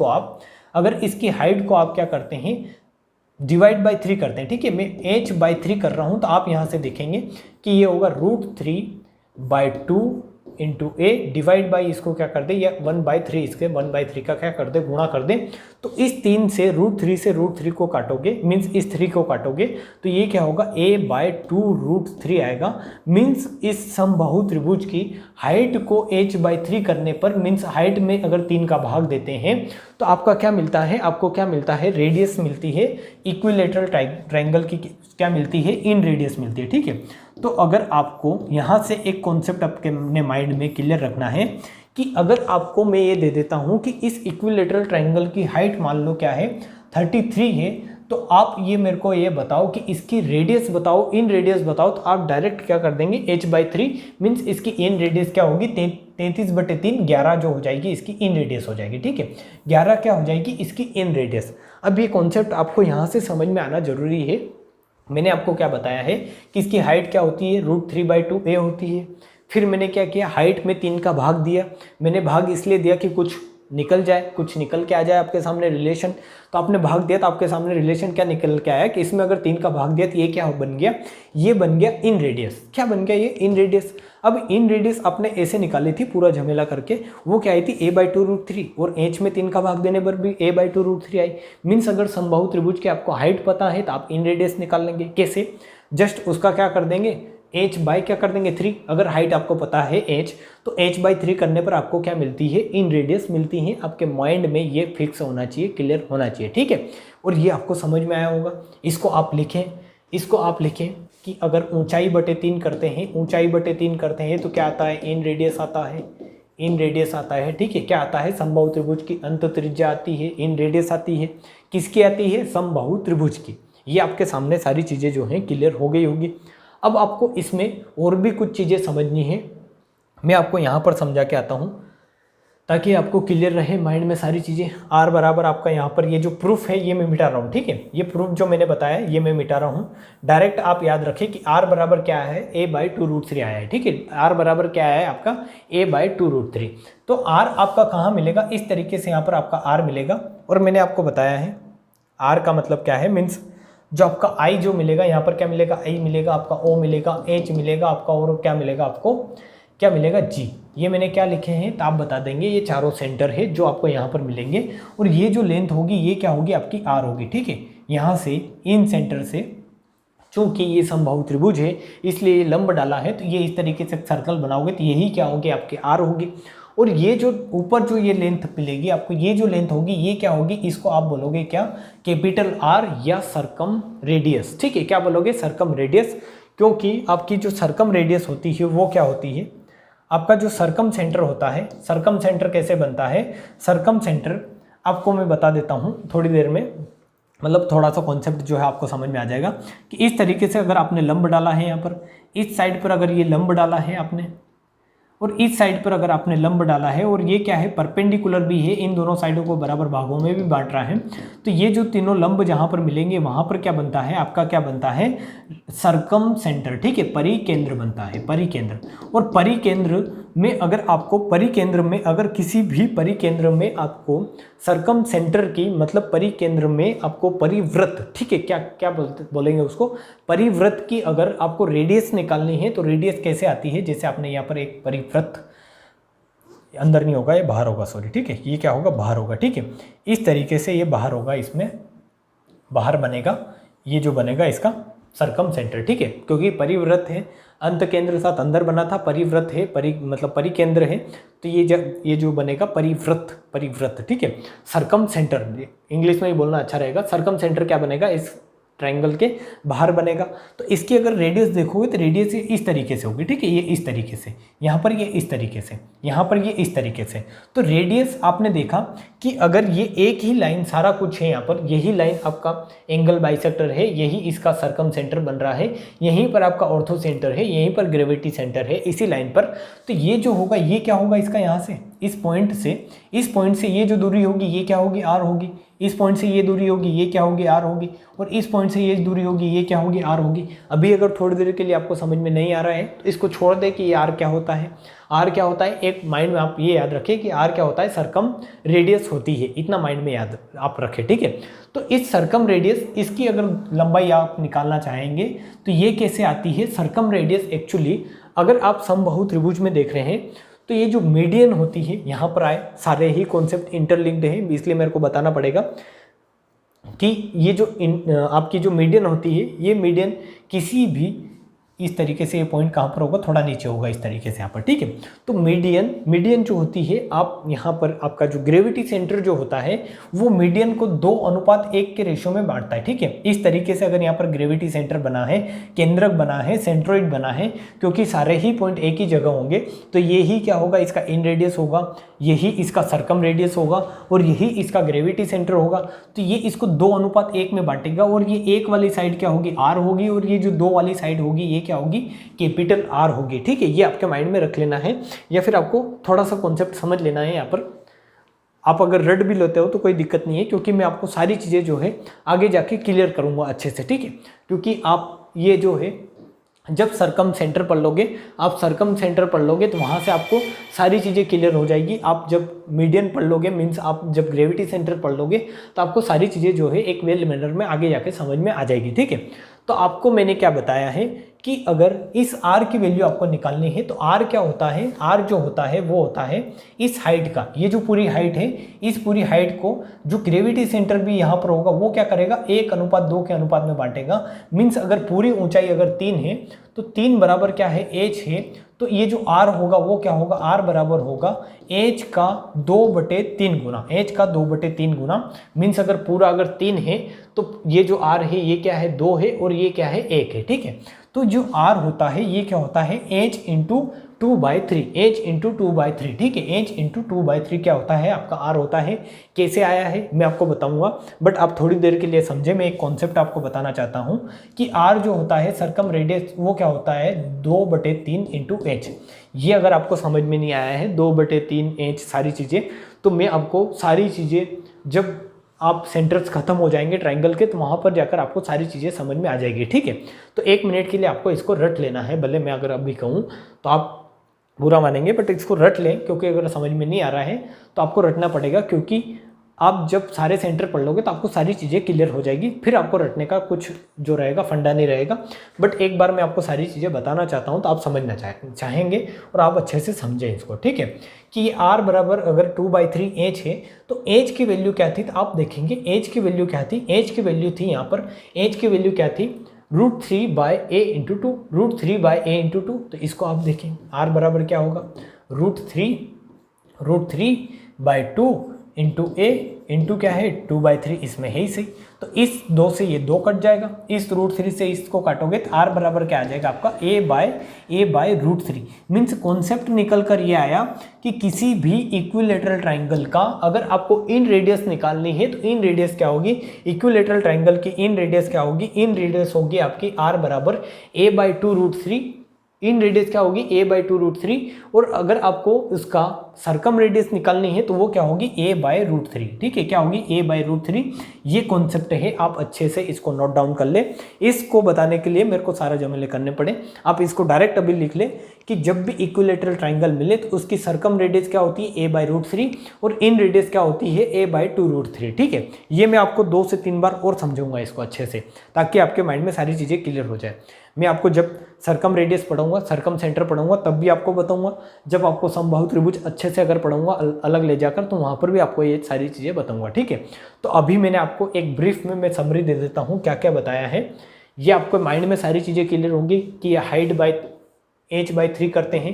को आप क्या करते हैं, डिवाइड बाई 3 करते हैं। ठीक है, मैं h/3 कर रहा हूँ, तो आप यहाँ से देखेंगे कि ये होगा √3/2 इंटू ए डिवाइड बाई, इसको क्या कर दे, या 1/3, इसके 1/3 का क्या कर दे, गुणा कर दे। तो इस 3 से √3 को काटोगे, मीन्स इस 3 को काटोगे, तो ये क्या होगा, a/2√3 आएगा। मीन्स इस समबाहु त्रिभुज की हाइट को h/3 करने पर, मीन्स हाइट में अगर 3 का भाग देते हैं तो आपका क्या मिलता है, आपको क्या मिलता है, रेडियस मिलती है। इक्विलेटरल ट्राइंगल की क्या मिलती है, इन रेडियस मिलती है। ठीक है, तो अगर आपको यहाँ से एक कॉन्सेप्ट अपने माइंड में क्लियर रखना है कि अगर आपको मैं ये दे देता हूँ कि इस इक्विलेटरल ट्राइंगल की हाइट मान लो क्या है 33 है, तो आप ये मेरे को ये बताओ कि इसकी रेडियस बताओ, इन रेडियस बताओ, तो आप डायरेक्ट क्या कर देंगे, h/3। मीन्स इसकी इन रेडियस क्या होगी, 33/3, 11 जो हो जाएगी इसकी इन रेडियस हो जाएगी। ठीक है, 11 क्या हो जाएगी इसकी इन रेडियस। अब ये कॉन्सेप्ट आपको यहाँ से समझ में आना जरूरी है। मैंने आपको क्या बताया है कि इसकी हाइट क्या होती है, √3/2 a होती है। फिर मैंने क्या किया, हाइट में 3 का भाग दिया। मैंने भाग इसलिए दिया कि कुछ निकल जाए, कुछ निकल के आ जाए आपके सामने रिलेशन। तो आपने भाग दिया तो आपके सामने रिलेशन क्या निकल के आया कि इसमें अगर 3 का भाग दिया तो ये क्या बन गया, ये बन गया इन रेडियस। क्या बन गया, ये इन रेडियस। अब इन रेडियस आपने ऐसे निकाली थी पूरा झमेला करके, वो क्या आई थी, a/2√3, और h में 3 का भाग देने पर भी a/2√3 आई। मीन्स अगर समबाहु त्रिभुज की आपको हाइट पता है तो आप इन रेडियस निकाल लेंगे। कैसे, जस्ट उसका क्या कर देंगे, h बाई क्या कर देंगे 3। अगर हाइट आपको पता है h, तो h/3 करने पर आपको क्या मिलती है, इन रेडियस मिलती है। आपके माइंड में ये फिक्स होना चाहिए, क्लियर होना चाहिए। ठीक है, और ये आपको समझ में आया होगा। इसको आप लिखें कि अगर ऊंचाई/3 करते हैं, ऊंचाई/3 करते हैं तो क्या आता है, इन रेडियस आता है, इन रेडियस आता है। ठीक है, क्या आता है, समबाहु त्रिभुज की अंत त्रिज्या आती है, इन रेडियस आती है। किसकी आती है, समबाहु त्रिभुज की। ये आपके सामने सारी चीज़ें जो हैं क्लियर हो गई होगी। अब आपको इसमें और भी कुछ चीज़ें समझनी है, मैं आपको यहाँ पर समझा के आता हूँ ताकि आपको क्लियर रहे माइंड में सारी चीज़ें। आर बराबर आपका यहाँ पर ये जो प्रूफ है ये मैं मिटा रहा हूँ। ठीक है, ये प्रूफ जो मैंने बताया ये मैं मिटा रहा हूँ। डायरेक्ट आप याद रखें कि आर बराबर क्या है, a/2√3 आया है। ठीक है, आर बराबर क्या है आपका, a/2√3। तो आर आपका कहाँ मिलेगा, इस तरीके से यहाँ पर आपका आर मिलेगा। और मैंने आपको बताया है आर का मतलब क्या है, मीन्स जो आपका आई जो मिलेगा, यहाँ पर क्या मिलेगा, आई मिलेगा, आपका ओ मिलेगा, एच मिलेगा आपका, और क्या मिलेगा आपको, क्या मिलेगा, जी। ये मैंने क्या लिखे हैं तो आप बता देंगे। ये चारों सेंटर है जो आपको यहाँ पर मिलेंगे, और ये जो लेंथ होगी ये क्या होगी आपकी, आर होगी। ठीक है, यहाँ से इन सेंटर से, चूँकि ये समबाहु त्रिभुज है इसलिए लंब डाला है, तो ये इस तरीके से सर्कल बनाओगे तो यही क्या होगी आपकी आर होगी। और ये जो ऊपर जो ये लेंथ मिलेगी आपको, ये जो लेंथ होगी ये क्या होगी, इसको आप बोलोगे क्या, कैपिटल आर या सरकम रेडियस। ठीक है, क्या बोलोगे, सरकम रेडियस। क्योंकि आपकी जो सरकम रेडियस होती है वो क्या होती है, आपका जो सरकम सेंटर होता है। सरकम सेंटर कैसे बनता है, सरकम सेंटर आपको मैं बता देता हूँ थोड़ी देर में। मतलब थोड़ा सा कॉन्सेप्ट जो है आपको समझ में आ जाएगा कि इस तरीके से अगर आपने लंब डाला है यहाँ पर, इस साइड पर अगर ये लंब डाला है आपने, और इस साइड पर अगर आपने लंब डाला है, और ये क्या है परपेंडिकुलर भी है, इन दोनों साइडों को बराबर भागों में भी बांट रहा है, तो ये जो तीनों लंब जहां पर मिलेंगे वहां पर क्या बनता है आपका, क्या बनता है, सरकम सेंटर, ठीक है, परिकेंद्र बनता है, परिकेंद्र। और परिकेंद्र में अगर आपको, परिकेंद्र में अगर किसी भी परिकेंद्र में आपको सरकम सेंटर की, मतलब परिकेंद्र में आपको परिवृत्त, ठीक है, क्या क्या बोलेंगे उसको, परिवृत्त की अगर आपको रेडियस निकालनी है तो रेडियस कैसे आती है, जैसे आपने यहाँ पर एक परिवृत्त, अंदर नहीं होगा ये बाहर होगा, सॉरी, ठीक है, ये क्या होगा, बाहर होगा, ठीक है, इस तरीके से ये बाहर होगा, इसमें बाहर बनेगा, ये जो बनेगा इसका सरकम सेंटर, ठीक है, क्योंकि परिवृत्त है, अंत केंद्र साथ अंदर बना था, परिवृत्त है, मतलब परिकेंद्र है, तो ये जो बनेगा परिवृत्त, परिवृत्त, ठीक है, सरकम सेंटर, इंग्लिश में ही बोलना अच्छा रहेगा, सरकम सेंटर क्या बनेगा, इस ट्रायंगल के बाहर बनेगा। तो इसकी अगर रेडियस देखोगे तो रेडियस इस तरीके से होगी, ठीक है, ये इस तरीके से, यहाँ पर ये इस तरीके से, यहाँ पर ये इस तरीके से। तो रेडियस आपने देखा कि अगर ये एक ही लाइन, सारा कुछ है यहाँ पर, यही लाइन आपका एंगल बाइसेक्टर है, यही इसका सरकम सेंटर बन रहा है, यहीं पर आपका ऑर्थो सेंटर है, यहीं पर ग्रेविटी सेंटर है, इसी लाइन पर। तो ये जो होगा ये क्या होगा इसका, यहाँ से इस पॉइंट से ये जो दूरी होगी ये क्या होगी, आर होगी, इस पॉइंट से ये दूरी होगी ये क्या होगी, आर होगी, और इस पॉइंट से ये दूरी होगी ये क्या होगी, आर होगी। अभी अगर थोड़ी देर के लिए आपको समझ में नहीं आ रहा है तो इसको छोड़ दे कि ये आर क्या होता है। आर क्या होता है, एक माइंड में आप ये याद रखें कि आर क्या होता है, सरकम रेडियस होती है, इतना माइंड में याद आप रखें, ठीक है। तो इस सरकम रेडियस, इसकी अगर लंबाई आप निकालना चाहेंगे तो ये कैसे आती है, सरकम रेडियस एक्चुअली अगर आप समबाहु त्रिभुज में देख रहे हैं तो ये जो मीडियन होती है, यहाँ पर आए, सारे ही कॉन्सेप्ट इंटरलिंक्ड है, इसलिए मेरे को बताना पड़ेगा कि ये जो आपकी जो मीडियन होती है, ये मीडियन किसी भी इस तरीके से, ये पॉइंट कहाँ पर होगा, थोड़ा नीचे होगा इस तरीके से यहाँ पर, ठीक है। तो मीडियन जो होती है, आप यहाँ पर आपका जो ग्रेविटी सेंटर जो होता है वो मीडियन को 2:1 के रेशियो में बांटता है, ठीक है। इस तरीके से अगर यहाँ पर ग्रेविटी सेंटर बना है, केंद्रक बना है, सेंट्रोइड बना है, क्योंकि सारे ही पॉइंट एक ही जगह होंगे, तो यही क्या होगा, इसका इन रेडियस होगा, यही इसका सरकम रेडियस होगा, और यही इसका ग्रेविटी सेंटर होगा। तो ये इसको 2:1 में बांटेगा, और ये एक वाली साइड क्या होगी, आर होगी, और ये जो 2 वाली साइड होगी ये क्या होगी, कैपिटल आर होगी, ठीक है। ये आपके माइंड में रख लेना है, या फिर आपको थोड़ा सा कॉन्सेप्ट समझ लेना है। यहाँ पर आप अगर रट भी लेते हो तो कोई दिक्कत नहीं है, क्योंकि मैं आपको सारी चीज़ें जो है आगे जाके क्लियर करूँगा अच्छे से, ठीक है। क्योंकि आप ये जो है जब सरकम सेंटर पढ़ लोगे, आप सरकम सेंटर पढ़ लोगे तो वहाँ से आपको सारी चीज़ें क्लियर हो जाएगी। आप जब मीडियन पढ़ लोगे, मीन्स आप जब ग्रेविटी सेंटर पढ़ लोगे, तो आपको सारी चीज़ें जो है एक वेल मैनर में आगे जाके समझ में आ जाएगी, ठीक है। तो आपको मैंने क्या बताया है कि अगर इस r की वैल्यू आपको निकालनी है तो r क्या होता है, r जो होता है वो होता है इस हाइट का, ये जो पूरी हाइट है, इस पूरी हाइट को जो ग्रेविटी सेंटर भी यहाँ पर होगा वो क्या करेगा, 1:2 के अनुपात में बांटेगा। मीन्स अगर पूरी ऊंचाई अगर 3 है तो 3 बराबर क्या है, h है, तो ये जो r होगा वो क्या होगा, r बराबर होगा h का 2/3 गुना, h का 2/3 गुना। मीन्स अगर पूरा अगर 3 है तो ये जो r है ये क्या है, 2 है, और ये क्या है, 1 है, ठीक है। तो जो r होता है ये क्या होता है, h × 2/3, h × 2/3, ठीक है। h × 2/3 क्या होता है, आपका r होता है। कैसे आया है मैं आपको बताऊंगा, बट आप थोड़ी देर के लिए समझे। मैं एक कॉन्सेप्ट आपको बताना चाहता हूं कि r जो होता है सरकम रेडियस वो क्या होता है, 2/3 × h। ये अगर आपको समझ में नहीं आया है 2/3 h सारी चीज़ें, तो मैं आपको सारी चीज़ें जब आप सेंटर्स खत्म हो जाएंगे ट्रायंगल के तो वहाँ पर जाकर आपको सारी चीज़ें समझ में आ जाएगी, ठीक है। तो 1 मिनट के लिए आपको इसको रट लेना है, भले मैं अगर अभी कहूँ तो आप बुरा मानेंगे, बट इसको रट लें, क्योंकि अगर समझ में नहीं आ रहा है तो आपको रटना पड़ेगा, क्योंकि आप जब सारे सेंटर पढ़ लोगे तो आपको सारी चीज़ें क्लियर हो जाएगी, फिर आपको रटने का कुछ जो रहेगा फंडा नहीं रहेगा। बट एक बार मैं आपको सारी चीज़ें बताना चाहता हूँ तो आप समझना चाहेंगे और आप अच्छे से समझें इसको, ठीक है। कि ये r बराबर अगर 2/3 h है तो h की वैल्यू क्या थी, तो आप देखेंगे h की वैल्यू क्या थी, h की वैल्यू थी यहाँ पर, h की वैल्यू क्या थी, √3/a × 2, √3/a × 2। तो इसको आप देखें r बराबर क्या होगा, √3/2 × a इंटू क्या है 2/3 इसमें है ही सही, तो इस 2 से ये 2 कट जाएगा, इस √3 से इसको काटोगे तो r बराबर क्या आ जाएगा आपका a/√3। मीन्स कॉन्सेप्ट निकल कर ये आया कि किसी भी इक्विलेटरल ट्राइंगल का अगर आपको इन रेडियस निकालनी है तो इन रेडियस क्या होगी, इक्विलेटरल ट्राइंगल की इन रेडियस क्या होगी, इन रेडियस होगी आपकी r बराबर a/2√3। इन रेडियस क्या होगी a/2√3, और अगर आपको उसका सरकम रेडियस निकालनी है तो वो क्या होगी a/√3। ठीक है, क्या होगी a/√3। ये कॉन्सेप्ट है, आप अच्छे से इसको नोट डाउन कर ले। इसको बताने के लिए मेरे को सारा जमेले करने पड़े, आप इसको डायरेक्ट अभी लिख ले कि जब भी इक्विलेटरल ट्राइंगल मिले तो उसकी सरकम रेडियस क्या होती है a/√3 और इन रेडियस क्या होती है a/2√3। ठीक है, ये मैं आपको 2 से 3 बार और समझाऊंगा इसको अच्छे से, ताकि आपके माइंड में सारी चीज़ें क्लियर हो जाए। मैं आपको जब सरकम रेडियस पढ़ाऊंगा, सरकम सेंटर पढ़ाऊंगा, तब भी आपको बताऊंगा। जब आपको समबाहु त्रिभुज अच्छे से अगर पढ़ाऊंगा अलग ले जाकर, तो वहाँ पर भी आपको ये सारी चीज़ें बताऊंगा। ठीक है, तो अभी मैंने आपको एक ब्रीफ में मैं समरी दे देता हूँ क्या क्या बताया है। ये आपको माइंड में सारी चीज़ें क्लियर होंगी कि ये हाइट बाय h/3 करते हैं,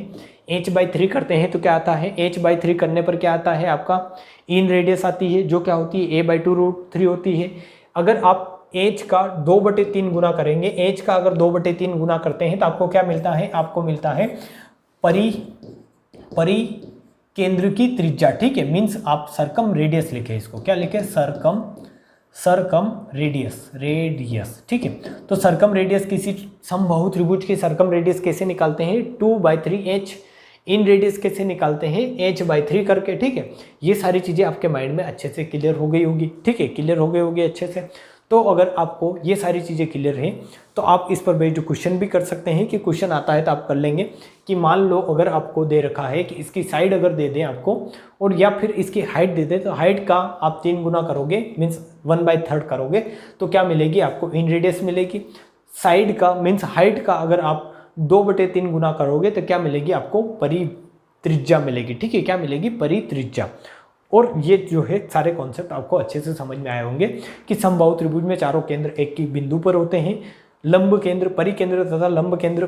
h/3 करते हैं तो क्या आता है, h/3 करने पर क्या आता है आपका इन रेडियस आती है जो क्या होती है a/2√3 होती है। अगर आप h का 2/3 गुना करेंगे, h का अगर 2/3 गुना करते हैं तो आपको क्या मिलता है, आपको मिलता है परिकेंद्र की त्रिज्या। ठीक है, मीन्स आप सरकम रेडियस लिखे, इसको क्या लिखे, सरकम रेडियस। ठीक है, तो सरकम रेडियस किसी समबाहु त्रिभुज की सरकम रेडियस कैसे निकालते हैं 2/3h। इन रेडियस कैसे निकालते हैं h/3 करके। ठीक है, ये सारी चीज़ें आपके माइंड में अच्छे से क्लियर हो गई होगी। ठीक है, क्लियर हो गई होगी अच्छे से। तो अगर आपको ये सारी चीज़ें क्लियर हैं तो आप इस पर बेस्ड क्वेश्चन भी कर सकते हैं कि क्वेश्चन आता है तो आप कर लेंगे कि मान लो अगर आपको दे रखा है कि इसकी साइड अगर दे दें आपको, और या फिर इसकी हाइट दे दें, तो हाइट का आप 3 गुना करोगे, मीन्स 1/3 करोगे तो क्या मिलेगी आपको इन रेडियस मिलेगी। साइड का मीन्स हाइट का अगर आप 2/3 गुना करोगे तो क्या मिलेगी आपको परित्रिज्या मिलेगी। ठीक है, क्या मिलेगी परित्रिज्या। और ये जो है सारे कॉन्सेप्ट आपको अच्छे से समझ में आए होंगे कि समबाहु त्रिभुज में चारों केंद्र एक ही बिंदु पर होते हैं। लंब केंद्र, परिकेंद्र तथा लंब केंद्र,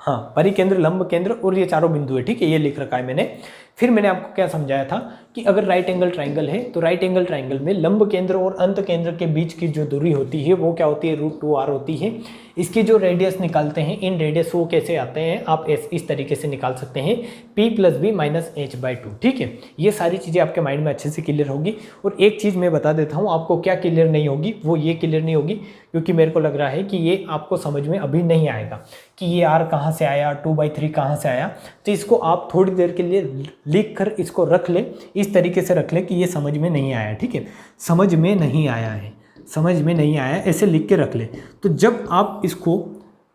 हाँ परिकेंद्र, लंब केंद्र और ये चारों बिंदु है। ठीक है, ये लिख रखा है मैंने। फिर मैंने आपको क्या समझाया था कि अगर राइट एंगल ट्राइंगल है तो राइट एंगल ट्राइंगल में लंब केंद्र और अंत केंद्र के बीच की जो दूरी होती है वो क्या होती है √2r होती है। इसकी जो रेडियस निकालते हैं, इन रेडियस वो कैसे आते हैं, आप इस तरीके से निकाल सकते हैं p + b - h/2। ठीक है, ये सारी चीज़ें आपके माइंड में अच्छे से क्लियर होगी। और एक चीज़ मैं बता देता हूँ आपको क्या क्लियर नहीं होगी, वो ये क्लियर नहीं होगी क्योंकि मेरे को लग रहा है कि ये आपको समझ में अभी नहीं आएगा कि ये r कहाँ से आया, 2/3 कहाँ से आया। तो इसको आप थोड़ी देर के लिए लिख कर इसको रख ले, इस तरीके से रख ले कि ये समझ में नहीं आया। ठीक है, समझ में नहीं आया है, समझ में नहीं आया, ऐसे लिख के रख ले। तो जब आप इसको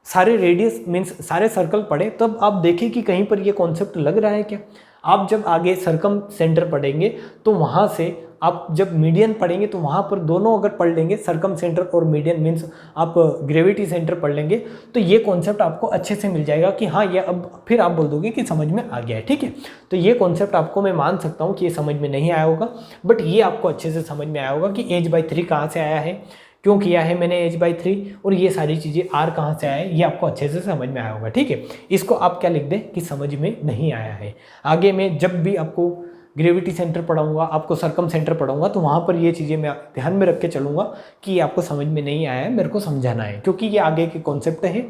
सारे रेडियस मीन्स सारे सर्कल पढ़े तब आप देखें कि कहीं पर ये कॉन्सेप्ट लग रहा है क्या। आप जब आगे सरकम सेंटर पढ़ेंगे तो वहाँ से आप जब मीडियन पढ़ेंगे तो वहाँ पर दोनों अगर पढ़ लेंगे, सरकम सेंटर और मीडियन मीन्स आप ग्रेविटी सेंटर पढ़ लेंगे, तो ये कॉन्सेप्ट आपको अच्छे से मिल जाएगा कि हाँ ये अब फिर आप बोल दोगे कि समझ में आ गया है। ठीक है, तो ये कॉन्सेप्ट आपको मैं मान सकता हूँ कि ये समझ में नहीं आया होगा, बट ये आपको अच्छे से समझ में आया होगा कि h/3 कहाँ से आया है, क्यों किया है मैंने h/3, और ये सारी चीज़ें r कहाँ से आया है, ये आपको अच्छे से समझ में आया होगा। ठीक है, इसको आप क्या लिख दें कि समझ में नहीं आया है। आगे मैं जब भी आपको ग्रेविटी सेंटर पढ़ाऊंगा, आपको सरकम सेंटर पढ़ाऊंगा, तो वहाँ पर ये चीज़ें मैं ध्यान में रख के चलूँगा कि ये आपको समझ में नहीं आया है, मेरे को समझाना है, क्योंकि ये आगे के कॉन्सेप्ट है,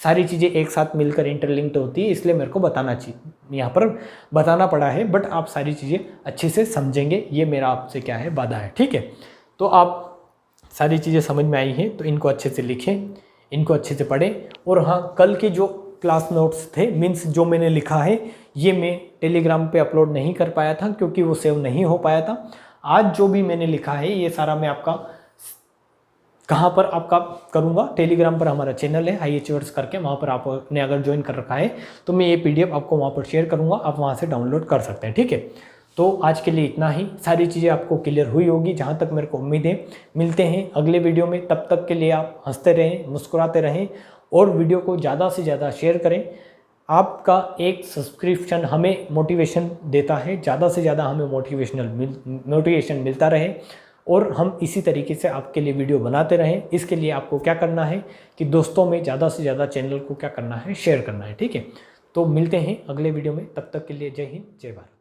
सारी चीज़ें एक साथ मिलकर इंटरलिंक्ड होती है, इसलिए मेरे को बताना चाहिए, यहाँ पर बताना पड़ा है। बट आप सारी चीज़ें अच्छे से समझेंगे, ये मेरा आपसे क्या है वादा है। ठीक है, तो आप सारी चीज़ें समझ में आई हैं तो इनको अच्छे से लिखें, इनको अच्छे से पढ़ें। और हाँ, कल के जो क्लास नोट्स थे मीन्स जो मैंने लिखा है ये मैं टेलीग्राम पे अपलोड नहीं कर पाया था क्योंकि वो सेव नहीं हो पाया था। आज जो भी मैंने लिखा है ये सारा मैं आपका कहाँ पर आपका करूँगा, टेलीग्राम पर हमारा चैनल है हाई अचीवर्स करके, वहाँ पर आपने अगर ज्वाइन कर रखा है तो मैं ये PDF आपको वहाँ पर शेयर करूँगा, आप वहाँ से डाउनलोड कर सकते हैं। ठीक है, तो आज के लिए इतना ही, सारी चीज़ें आपको क्लियर हुई होगी जहाँ तक मेरे को उम्मीद है। मिलते हैं अगले वीडियो में, तब तक के लिए आप हंसते रहें, मुस्कुराते रहें और वीडियो को ज़्यादा से ज़्यादा शेयर करें। आपका एक सब्सक्रिप्शन हमें मोटिवेशन देता है, ज़्यादा से ज़्यादा हमें मोटिवेशन मिलता रहे और हम इसी तरीके से आपके लिए वीडियो बनाते रहें। इसके लिए आपको क्या करना है कि दोस्तों में ज़्यादा से ज़्यादा चैनल को क्या करना है, शेयर करना है। ठीक है, तो मिलते हैं अगले वीडियो में, तब तक के लिए जय हिंद, जय भारत।